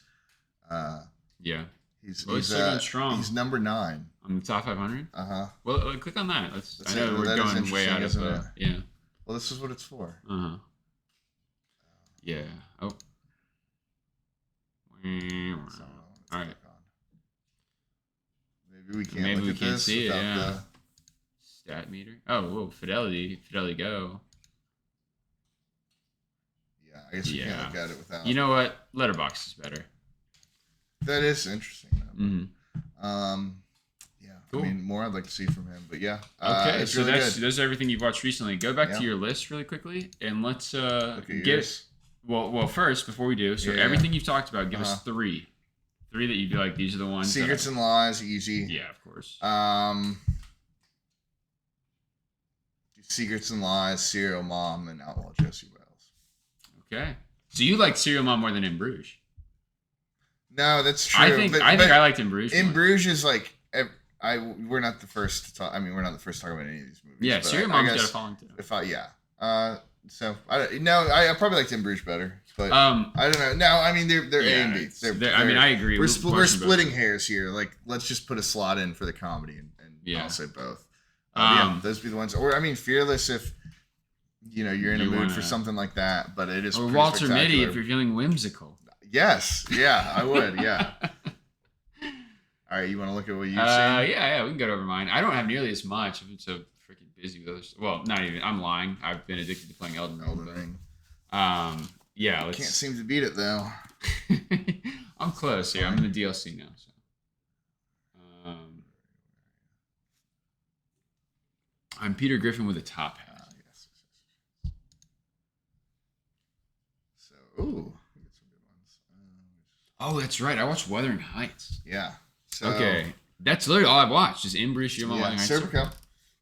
Speaker 2: Yeah.
Speaker 1: He's
Speaker 2: going strong.
Speaker 1: He's number 9
Speaker 2: on the top 500. Well, click on that. I know we're going way out of yeah.
Speaker 1: Well, this is what it's for.
Speaker 2: Yeah. Oh. All right.
Speaker 1: Maybe we can't. Maybe we can't see it. Yeah.
Speaker 2: Stat meter. Oh, whoa! Fidelity go.
Speaker 1: Yeah, I guess we can't look at it without.
Speaker 2: You know what? Letterboxd is better.
Speaker 1: That is interesting. Yeah.
Speaker 2: Cool.
Speaker 1: I mean, more I'd like to see from him, but yeah.
Speaker 2: Okay,
Speaker 1: it's
Speaker 2: so
Speaker 1: really
Speaker 2: that's everything you've watched recently. Go back to your list really quickly, and let's get. Well, first before we do, everything you've talked about, give us three that you'd be like, these are the ones.
Speaker 1: Secrets and Lies, easy.
Speaker 2: Yeah, of course.
Speaker 1: Secrets and Lies, Serial Mom, and Outlaw Jesse Wells.
Speaker 2: Okay, so you like Serial Mom more than In Bruges?
Speaker 1: No, that's true.
Speaker 2: I think I liked In Bruges.
Speaker 1: In Bruges is like we're not the first to talk. I mean, we're not the first to talk about any of these movies.
Speaker 2: Yeah, Serial Mom's got a following too.
Speaker 1: So I probably liked In Bruges better, but I don't know. No, I mean they're A and B.
Speaker 2: I mean I agree.
Speaker 1: We're splitting hairs here. Like let's just put a slot in for the comedy, and I'll say both. Those be the ones. Or I mean Fearless if you're in a mood for something like that, but it is.
Speaker 2: Or Walter Mitty if you're feeling whimsical.
Speaker 1: Yes, yeah, I would, yeah. All right, you want to look at what you've seen?
Speaker 2: Yeah, we can go over mine. I don't have nearly as much. I've been so freaking busy with other stuff. Well, not even. I'm lying. I've been addicted to playing Elden Ring. Yeah.
Speaker 1: Can't seem to beat it though.
Speaker 2: I'm close here. I'm in the DLC now. So, I'm Peter Griffin with a top hat.
Speaker 1: Yes. So, ooh.
Speaker 2: Oh, that's right. I watched Wuthering Heights.
Speaker 1: Yeah. So,
Speaker 2: okay. That's literally all I've watched. Just In Bruges, Wuthering Heights.
Speaker 1: Serpico.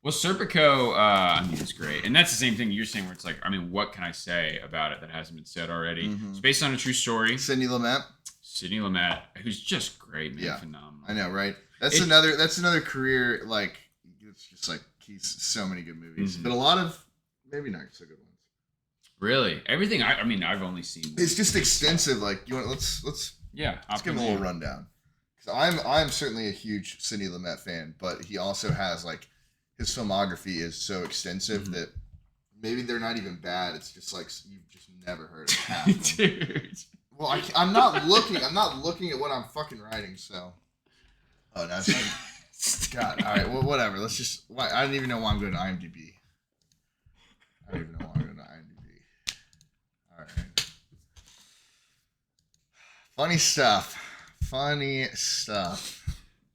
Speaker 2: Well, Serpico, I mean, it's great. And that's the same thing you're saying where it's like, I mean, what can I say about it that hasn't been said already? It's based on a true story.
Speaker 1: Sidney
Speaker 2: Lumet, who's just great, man.
Speaker 1: Yeah.
Speaker 2: Phenomenal.
Speaker 1: I know, right? That's another career, like, it's just like, he's so many good movies. But a lot of, maybe not so good ones.
Speaker 2: Really? Everything, I've only seen.
Speaker 1: It's just extensive. Like, you want, let's give him a little rundown. Because I'm certainly a huge Sidney Lumet fan, but he also has, like, his filmography is so extensive that maybe they're not even bad. It's just like you've just never heard of half of them.
Speaker 2: Dude.
Speaker 1: Well, I'm not looking at what I'm fucking writing. So, oh no, God. All right, well, whatever. Let's just. I don't even know why I'm going to IMDb. I don't even know why I'm going to IMDb. All right. Funny stuff.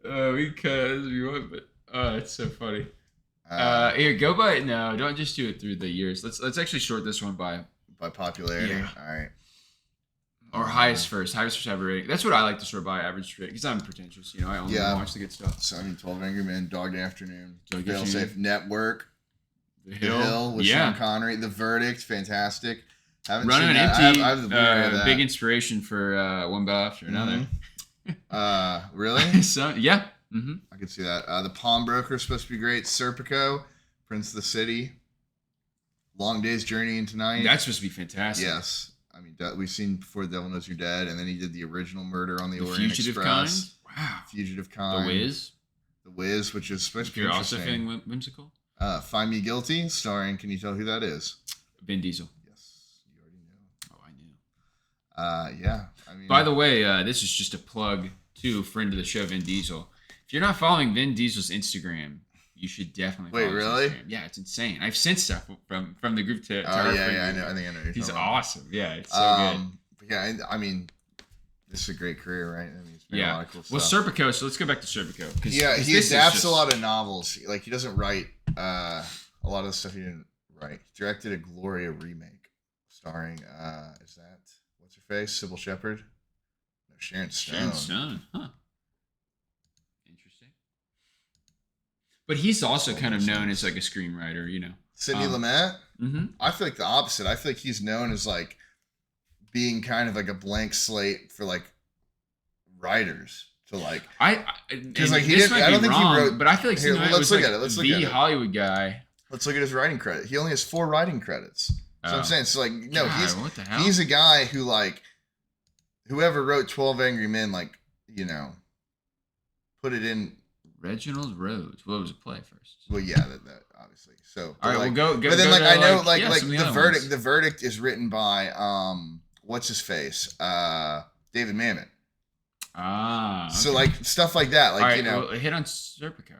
Speaker 2: Because you want, but it's so funny. Here, go by. No, don't just do it through the years. Let's actually sort this one by
Speaker 1: popularity.
Speaker 2: Yeah.
Speaker 1: All right.
Speaker 2: Or highest first average rating. That's what I like to sort by average rating because I'm pretentious. I only watch the good stuff.
Speaker 1: So I mean, 12 Angry Men, Dog Day Afternoon,
Speaker 2: Fail
Speaker 1: Safe Network,
Speaker 2: The Hill
Speaker 1: with Sean Connery, The Verdict, fantastic.
Speaker 2: Haven't Running seen that. Empty. I have the Blu-ray of that. Big inspiration for One Bell After Another.
Speaker 1: Really?
Speaker 2: So yeah.
Speaker 1: I can see that. The Pawnbroker is supposed to be great. Serpico, Prince of the City, Long Day's Journey into Night.
Speaker 2: That's supposed to be fantastic.
Speaker 1: Yes. I mean, we've seen Before the Devil Knows You're Dead, and then he did the original Murder on the Orient
Speaker 2: Fugitive
Speaker 1: Express.
Speaker 2: Kind? Wow.
Speaker 1: Fugitive Kind.
Speaker 2: The
Speaker 1: Wiz, which is supposed to be interesting.
Speaker 2: You're also feeling whimsical?
Speaker 1: Find Me Guilty, starring, can you tell who that is?
Speaker 2: Vin Diesel.
Speaker 1: Yes, you already knew.
Speaker 2: Oh, I knew.
Speaker 1: Yeah. I mean,
Speaker 2: by the way, this is just a plug to friend of the show, Vin Diesel. If you're not following Vin Diesel's Instagram, you should definitely follow his Instagram. Yeah, it's insane. I've sent stuff from the group to our friend.
Speaker 1: Yeah, I know. I think I know.
Speaker 2: He's awesome. Yeah, it's so good.
Speaker 1: Yeah, I mean, this is a great career, right? I mean, it's been a lot of cool stuff.
Speaker 2: Well, Serpico. So let's go back to Serpico.
Speaker 1: Yeah, he adapts a lot of novels. Like he doesn't write a lot of the stuff he didn't write. He directed a Gloria remake starring is that what's her face? Sybil Shepherd? No, Sharon Stone.
Speaker 2: Sharon Stone, huh? Interesting. But he's also kind of known as like a screenwriter,
Speaker 1: Sidney Lumet.
Speaker 2: Mm-hmm.
Speaker 1: I feel like the opposite. I feel like he's known as like being kind of like a blank slate for like writers to like. Because like he didn't. I don't think he wrote.
Speaker 2: But I feel like
Speaker 1: here,
Speaker 2: let's look at it. Let's look at it. Hollywood guy.
Speaker 1: Let's look at his writing credit. He only has 4 writing credits. So I'm saying, so like, no,
Speaker 2: God, what the hell?
Speaker 1: he's a guy who like, whoever wrote 12 Angry Men, like, you know, put it in.
Speaker 2: Reginald Rhodes. Well, it was a play first.
Speaker 1: Well, yeah, that obviously. So
Speaker 2: all right,
Speaker 1: like,
Speaker 2: we'll go.
Speaker 1: But then
Speaker 2: go
Speaker 1: like
Speaker 2: to,
Speaker 1: I know
Speaker 2: like
Speaker 1: the verdict. The verdict is written by what's his face, David Mamet.
Speaker 2: Ah. Okay.
Speaker 1: So like stuff like that, like you know,
Speaker 2: well, hit on Serpico.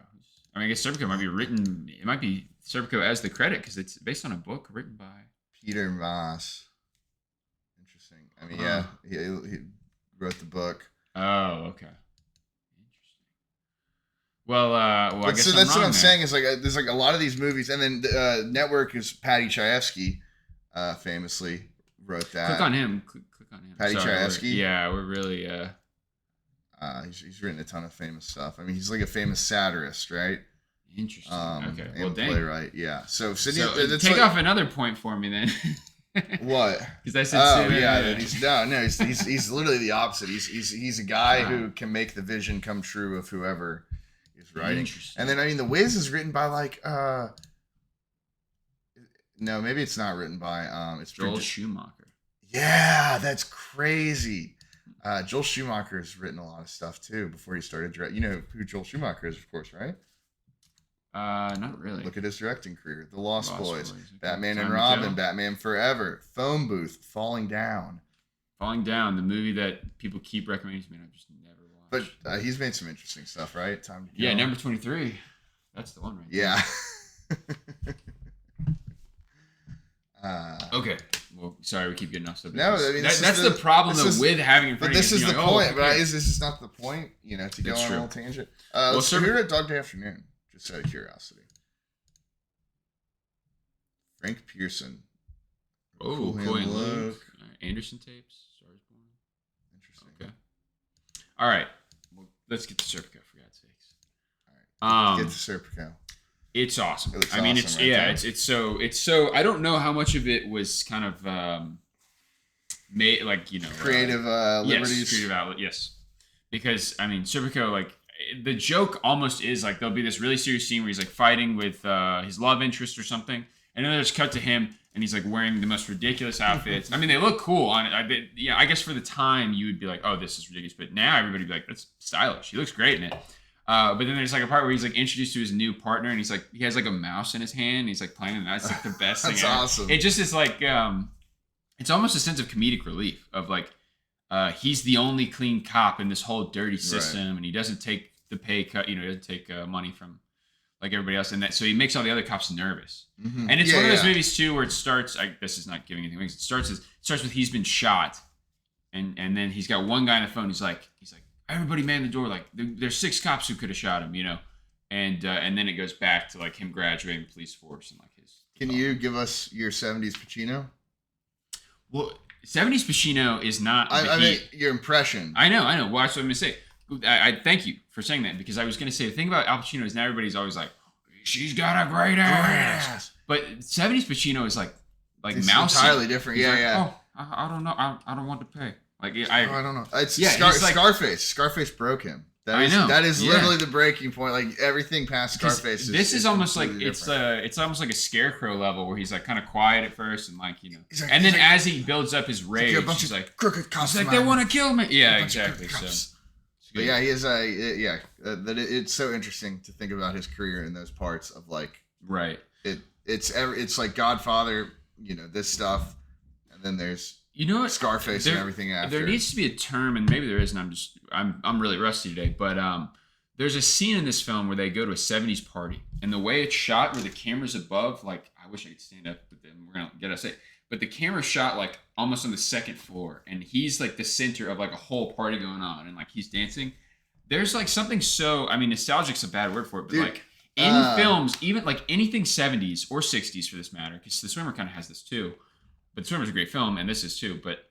Speaker 2: I mean, I guess Serpico might be written. It might be Serpico as the credit because it's based on a book written by
Speaker 1: Peter Maas. Interesting. I mean, yeah, he wrote the book.
Speaker 2: Oh, okay. Interesting. Well, I guess
Speaker 1: so that's what I'm
Speaker 2: there.
Speaker 1: saying is like there's like a lot of these movies, and then Network is Patty Chayefsky, famously wrote that.
Speaker 2: Click on him. Click on him.
Speaker 1: Patty Chayefsky.
Speaker 2: We're really.
Speaker 1: He's written a ton of famous stuff. I mean, he's like a famous satirist, right?
Speaker 2: Interesting. Okay.
Speaker 1: And
Speaker 2: Well, dang.
Speaker 1: playwright. Yeah. So Sidney,
Speaker 2: take off another point for me then.
Speaker 1: What?
Speaker 2: Because I said.
Speaker 1: Oh yeah. He's literally the opposite. He's a guy who can make the vision come true of whoever is writing. And then I mean, The Wiz is written by like no, maybe it's not written by it's
Speaker 2: Joel Schumacher.
Speaker 1: Yeah, that's crazy. Joel Schumacher has written a lot of stuff too before he started directing. You know who Joel Schumacher is, of course, right?
Speaker 2: Not really.
Speaker 1: Look at his directing career: The Lost Boys,
Speaker 2: Okay.
Speaker 1: Batman and Robin, Batman Forever, Phone Booth, Falling Down.
Speaker 2: Falling Down, the movie that people keep recommending to me, and I've just never watched.
Speaker 1: But he's made some interesting stuff, right? Time to Kill.
Speaker 2: Yeah, number 23. That's the one, right?
Speaker 1: Yeah.
Speaker 2: Okay. Well, sorry, we keep getting off subject.
Speaker 1: No, I mean
Speaker 2: that's the problem with having.
Speaker 1: But this is the point. But this is not the point. You know, to go on a little tangent. Who wrote Dog Day Afternoon? Just out of curiosity. Frank Pearson.
Speaker 2: Oh, Coy and Luke. Anderson tapes. Stars Born.
Speaker 1: Interesting.
Speaker 2: Okay. All right. Well, let's get to Serpico for God's sakes.
Speaker 1: All right. Get to Serpico.
Speaker 2: It's awesome.
Speaker 1: I mean,
Speaker 2: awesome, it's so. I don't know how much of it was kind of made like
Speaker 1: creative liberties.
Speaker 2: Yes, creative outlet. Yes, because I mean, Serpico, like the joke almost is like there'll be this really serious scene where he's like fighting with his love interest or something, and then there's cut to him and he's like wearing the most ridiculous outfits. I mean, they look cool on it. I guess for the time you would be like, oh, this is ridiculous, but now everybody would be like, that's stylish. He looks great in it. But then there's like a part where he's like introduced to his new partner, and he's like he has like a mouse in his hand. And he's like playing, and that's like the best thing.
Speaker 1: That's awesome.
Speaker 2: It just is like it's almost a sense of comedic relief of like he's the only clean cop in this whole dirty system, right. And he doesn't take the pay cut. He doesn't take money from like everybody else, and that so he makes all the other cops nervous. Mm-hmm. And it's one of those movies too where it starts. This is not giving anything away. It starts with he's been shot, and then he's got one guy on the phone. He's like. Everybody man the door. Like there's 6 cops who could have shot him, and then it goes back to like him graduating the police force and like his.
Speaker 1: Can you give us your 70s Pacino?
Speaker 2: Well, 70s Pacino is not.
Speaker 1: I mean your impression.
Speaker 2: I know. Well, that's what I'm gonna say. I thank you for saying that because I was gonna say the thing about Al Pacino is now everybody's always like, she's got a great ass. But 70s Pacino is like
Speaker 1: it's
Speaker 2: mousy.
Speaker 1: Entirely different. Yeah,
Speaker 2: like,
Speaker 1: yeah.
Speaker 2: Oh, I don't know. I don't want to pay. Like
Speaker 1: I don't know. It's Scarface. Scarface broke him.
Speaker 2: I know.
Speaker 1: That is literally the breaking point. Like everything past Scarface.
Speaker 2: This is almost like it's almost like a Scarecrow level where he's like kind of quiet at first and like like, and then as he builds up his rage, he's like
Speaker 1: crooked cops.
Speaker 2: He's like they want to kill me. Yeah, exactly. So,
Speaker 1: but yeah, he is that it's so interesting to think about his career in those parts of like
Speaker 2: right.
Speaker 1: It's like Godfather, this stuff, and then there's.
Speaker 2: You know what?
Speaker 1: Scarface and everything after.
Speaker 2: There needs to be a term, and maybe there isn't. I'm really rusty today, but there's a scene in this film where they go to a 70s party, and the way it's shot, where the camera's above, like I wish I could stand up, but then we're gonna get us it. But the camera's shot like almost on the second floor, and he's like the center of like a whole party going on, and like he's dancing. There's like something nostalgic's a bad word for it, but like in films, even like anything 70s or 60s for this matter, because The Swimmer kind of has this too. But Swimmer's a great film, and this is too. But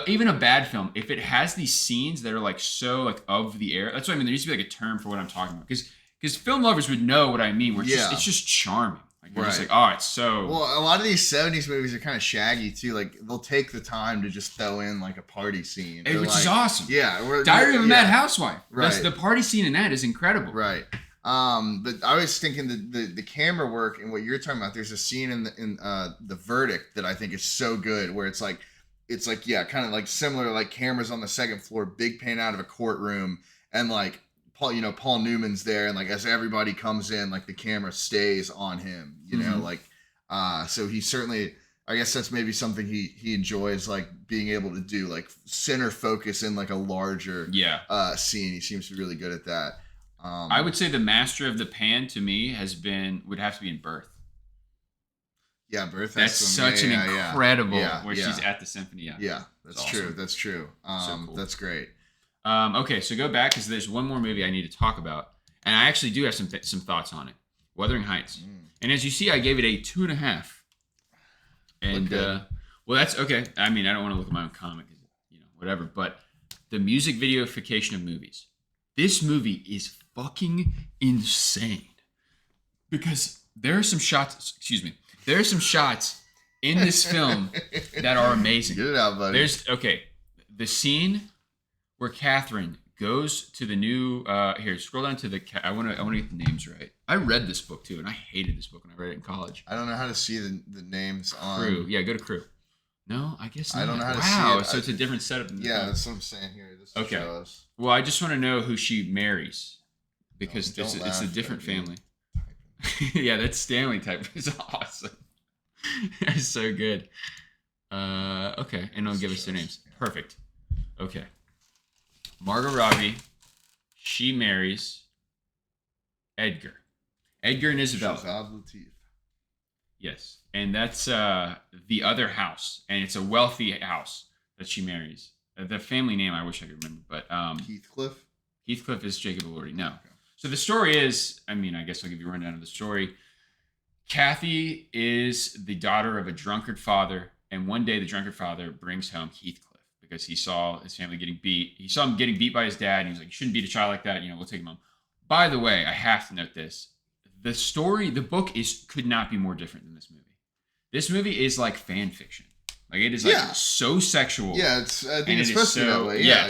Speaker 2: even a bad film, if it has these scenes that are like so like of the era, that's what I mean. There needs to be like a term for what I'm talking about, because film lovers would know what I mean. Where it's just charming. Like you're just like, oh, it's so.
Speaker 1: Well, a lot of these 70s movies are kind of shaggy too. Like they'll take the time to just throw in like a party scene,
Speaker 2: which is awesome.
Speaker 1: Yeah,
Speaker 2: Diary of a Mad Housewife.
Speaker 1: Right.
Speaker 2: The party scene in that is incredible.
Speaker 1: Right. But I was thinking the camera work and what you're talking about. There's a scene in the Verdict that I think is so good, where it's like kind of like similar, like cameras on the second floor, big pan out of a courtroom, and like Paul Newman's there, and like as everybody comes in, like the camera stays on him, so he certainly, I guess that's maybe something he enjoys, like being able to do, like center focus in like a larger scene. He seems to be really good at that.
Speaker 2: I would say the master of the pan to me would have to be in Birth.
Speaker 1: Yeah, Birth.
Speaker 2: That's such an incredible where she's at the symphony.
Speaker 1: Yeah, that's awesome. True. That's true. So cool. That's great.
Speaker 2: Okay, so go back because there's one more movie I need to talk about, and I actually do have some thoughts on it. Wuthering Heights, and as you see, I gave it a 2.5. And well, that's okay. I mean, I don't want to look at my own comic, whatever. But the music videoification of movies. This movie is fucking insane because there are some shots. Excuse me. There are some shots in this film that are amazing.
Speaker 1: Get it out, buddy.
Speaker 2: The scene where Catherine goes to the new. Here, scroll down to the. I want to get the names right. I read this book too, and I hated this book when I read it in college.
Speaker 1: I don't know how to see the names on
Speaker 2: Crew. Yeah, go to Crew. No, I guess not.
Speaker 1: I don't know how to see it.
Speaker 2: Wow, so it's a different setup.
Speaker 1: That's what I'm saying here.
Speaker 2: Okay. Well, I just want to know who she marries because it's a different family. Yeah, that Stanley type is awesome. That's so good. Okay, and I'll give us their names. Perfect. Okay. Margot Robbie, she marries Edgar. Edgar and Isabella.
Speaker 1: Latif.
Speaker 2: Yes, and that's the other house, and it's a wealthy house that she marries. The family name I wish I could remember, but
Speaker 1: Heathcliff.
Speaker 2: Heathcliff is Jacob Elordi. No. Okay. So the story is, I guess I'll give you a rundown of the story. Kathy is the daughter of a drunkard father, and one day the drunkard father brings home Heathcliff because he saw his family getting beat. He saw him getting beat by his dad, and he was like, "You shouldn't beat a child like that. We'll take him home." By the way, I have to note this: the book could not be more different than this movie. This movie is like fan fiction. Like it is like so sexual.
Speaker 1: Yeah, I think it's supposed to be that way. Yeah,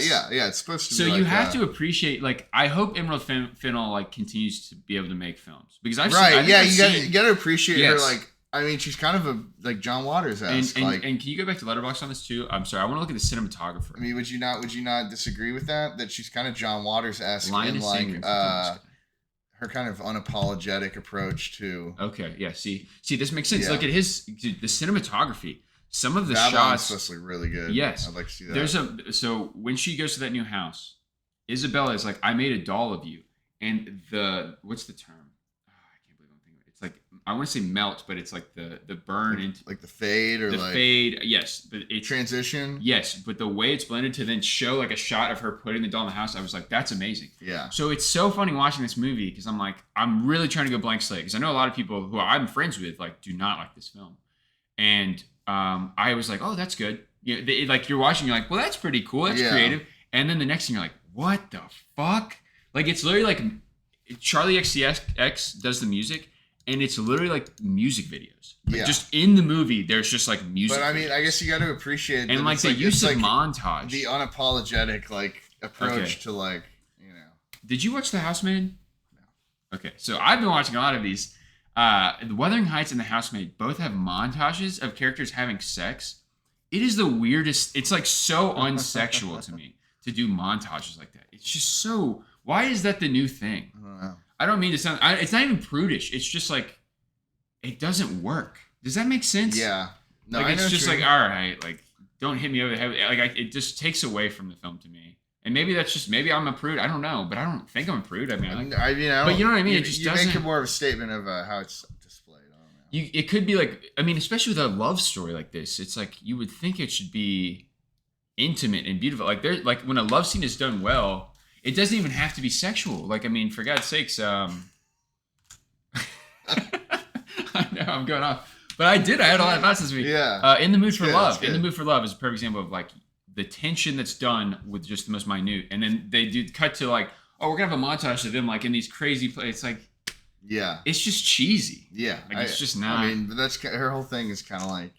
Speaker 1: it's supposed to be.
Speaker 2: So you have to appreciate. Like, I hope Emerald Fennell like continues to be able to make films because
Speaker 1: you got to appreciate her. Like, she's kind of a John Waters-esque.
Speaker 2: And can you go back to Letterboxd on this too? I'm sorry, I want to look at the cinematographer.
Speaker 1: Would you not disagree with that? That she's kind of John Waters-esque in like her kind of unapologetic approach to.
Speaker 2: Okay, yeah. See, this makes sense. Look at the cinematography. Some of the
Speaker 1: that
Speaker 2: shots
Speaker 1: supposed to look really good.
Speaker 2: Yes,
Speaker 1: I'd like to see that.
Speaker 2: So when she goes to that new house, Isabella is like, "I made a doll of you," and what's the term? Oh, I can't believe I'm thinking of it. It's like I want to say melt, but it's like the burn into
Speaker 1: like the fade or
Speaker 2: the
Speaker 1: like
Speaker 2: fade. Yes, but it's
Speaker 1: transition.
Speaker 2: Yes, but the way it's blended to then show like a shot of her putting the doll in the house, I was like, that's amazing.
Speaker 1: Yeah.
Speaker 2: So it's so funny watching this movie because I'm like, I'm really trying to go blank slate because I know a lot of people who I'm friends with like do not like this film, and I was like, oh, that's good. Like you're watching, you're like, well, that's pretty cool. That's creative. And then the next thing you're like, what the fuck? Like it's literally like Charlie XCX does the music, and it's literally like music videos. Like just in the movie, there's just like music.
Speaker 1: But
Speaker 2: videos.
Speaker 1: I guess you got to appreciate
Speaker 2: and like the use of montage,
Speaker 1: the unapologetic like approach to like
Speaker 2: Did you watch The Housemaid? No. Okay, so I've been watching a lot of these. The Wuthering Heights and The Housemaid both have montages of characters having sex. It is the weirdest. It's like so unsexual to me to do montages like that. It's just so. Why is that the new thing?
Speaker 1: I don't know.
Speaker 2: I don't mean to sound. It's not even prudish. It's just like it doesn't work. Does that make sense?
Speaker 1: Yeah.
Speaker 2: No, like it's just like all right, like don't hit me over the head. Like it just takes away from the film to me. And maybe that's just I'm a prude. I don't know, but I don't think I'm a prude. But you know what I mean. It just doesn't.
Speaker 1: You make more of a statement of how it's displayed. I don't know.
Speaker 2: It could be like especially with a love story like this, it's like you would think it should be intimate and beautiful. Like when a love scene is done well, it doesn't even have to be sexual. Like for God's sakes, I know I'm going off, but I had a lot of thoughts this week.
Speaker 1: Yeah.
Speaker 2: In the Mood for Love. In the Mood for Love is a perfect example of like the tension that's done with just the most minute, and then they do cut to like, oh, we're gonna have a montage of them like in these crazy places. It's like,
Speaker 1: Yeah.
Speaker 2: It's just cheesy.
Speaker 1: Yeah.
Speaker 2: Like it's just not.
Speaker 1: I mean, but that's her whole thing is kind of like.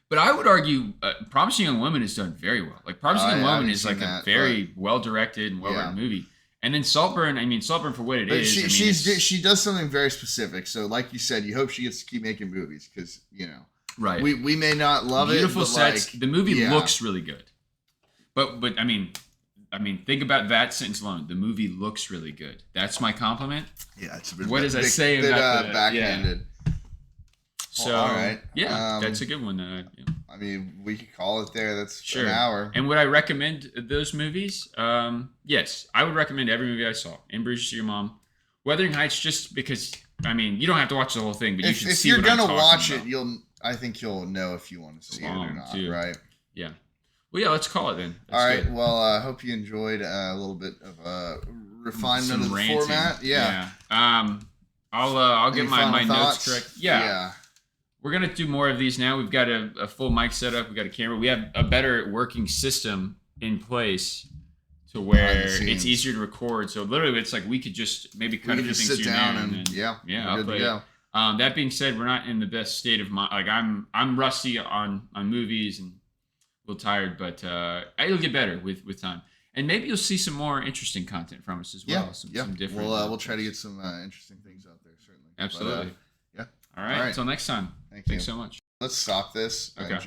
Speaker 2: But I would argue, Promising Young Woman is done very well. Like Promising Young Woman is like a very well directed and well written movie. And then Saltburn, I mean, Saltburn for what it is.
Speaker 1: She does something very specific. So, like you said, you hope she gets to keep making movies because
Speaker 2: right.
Speaker 1: We may not love
Speaker 2: beautiful
Speaker 1: it.
Speaker 2: Beautiful sets. The movie looks really good. But I mean, think about that sentence alone. The movie looks really good. That's my compliment.
Speaker 1: Yeah, it's a bit.
Speaker 2: What does I say about the
Speaker 1: backhanded?
Speaker 2: Yeah. So,
Speaker 1: all right.
Speaker 2: Yeah, that's a good one.
Speaker 1: I mean, we could call it there. That's
Speaker 2: sure.
Speaker 1: An hour.
Speaker 2: And would I recommend those movies? Yes, I would recommend every movie I saw. In Bruges to Your Mom, Wuthering Heights, just because. I mean, you don't have to watch the whole thing, but you should see. If you're gonna watch it,
Speaker 1: I think you'll know if you want to see it or not.
Speaker 2: Too.
Speaker 1: Right?
Speaker 2: Yeah. Well, yeah. Let's call it then.
Speaker 1: That's all right. Good. Well, I hope you enjoyed a little bit of refinement of the format. Yeah.
Speaker 2: I'll get my notes correct.
Speaker 1: Yeah.
Speaker 2: We're going to do more of these now. We've got a full mic set up. We've got a camera. We have a better working system in place to where it's easier to record. So literally, it's like we could just maybe cut a few things
Speaker 1: sit down and
Speaker 2: I'll play it. That being said, we're not in the best state of mind. Like I'm rusty on movies and a little tired, but it'll get better with time. And maybe you'll see some more interesting content from us as well. Some different.
Speaker 1: We'll try to get some interesting things out there. Certainly.
Speaker 2: Absolutely.
Speaker 1: But,
Speaker 2: All right. Until next time.
Speaker 1: Thanks
Speaker 2: so much.
Speaker 1: Let's stop this.
Speaker 2: Okay.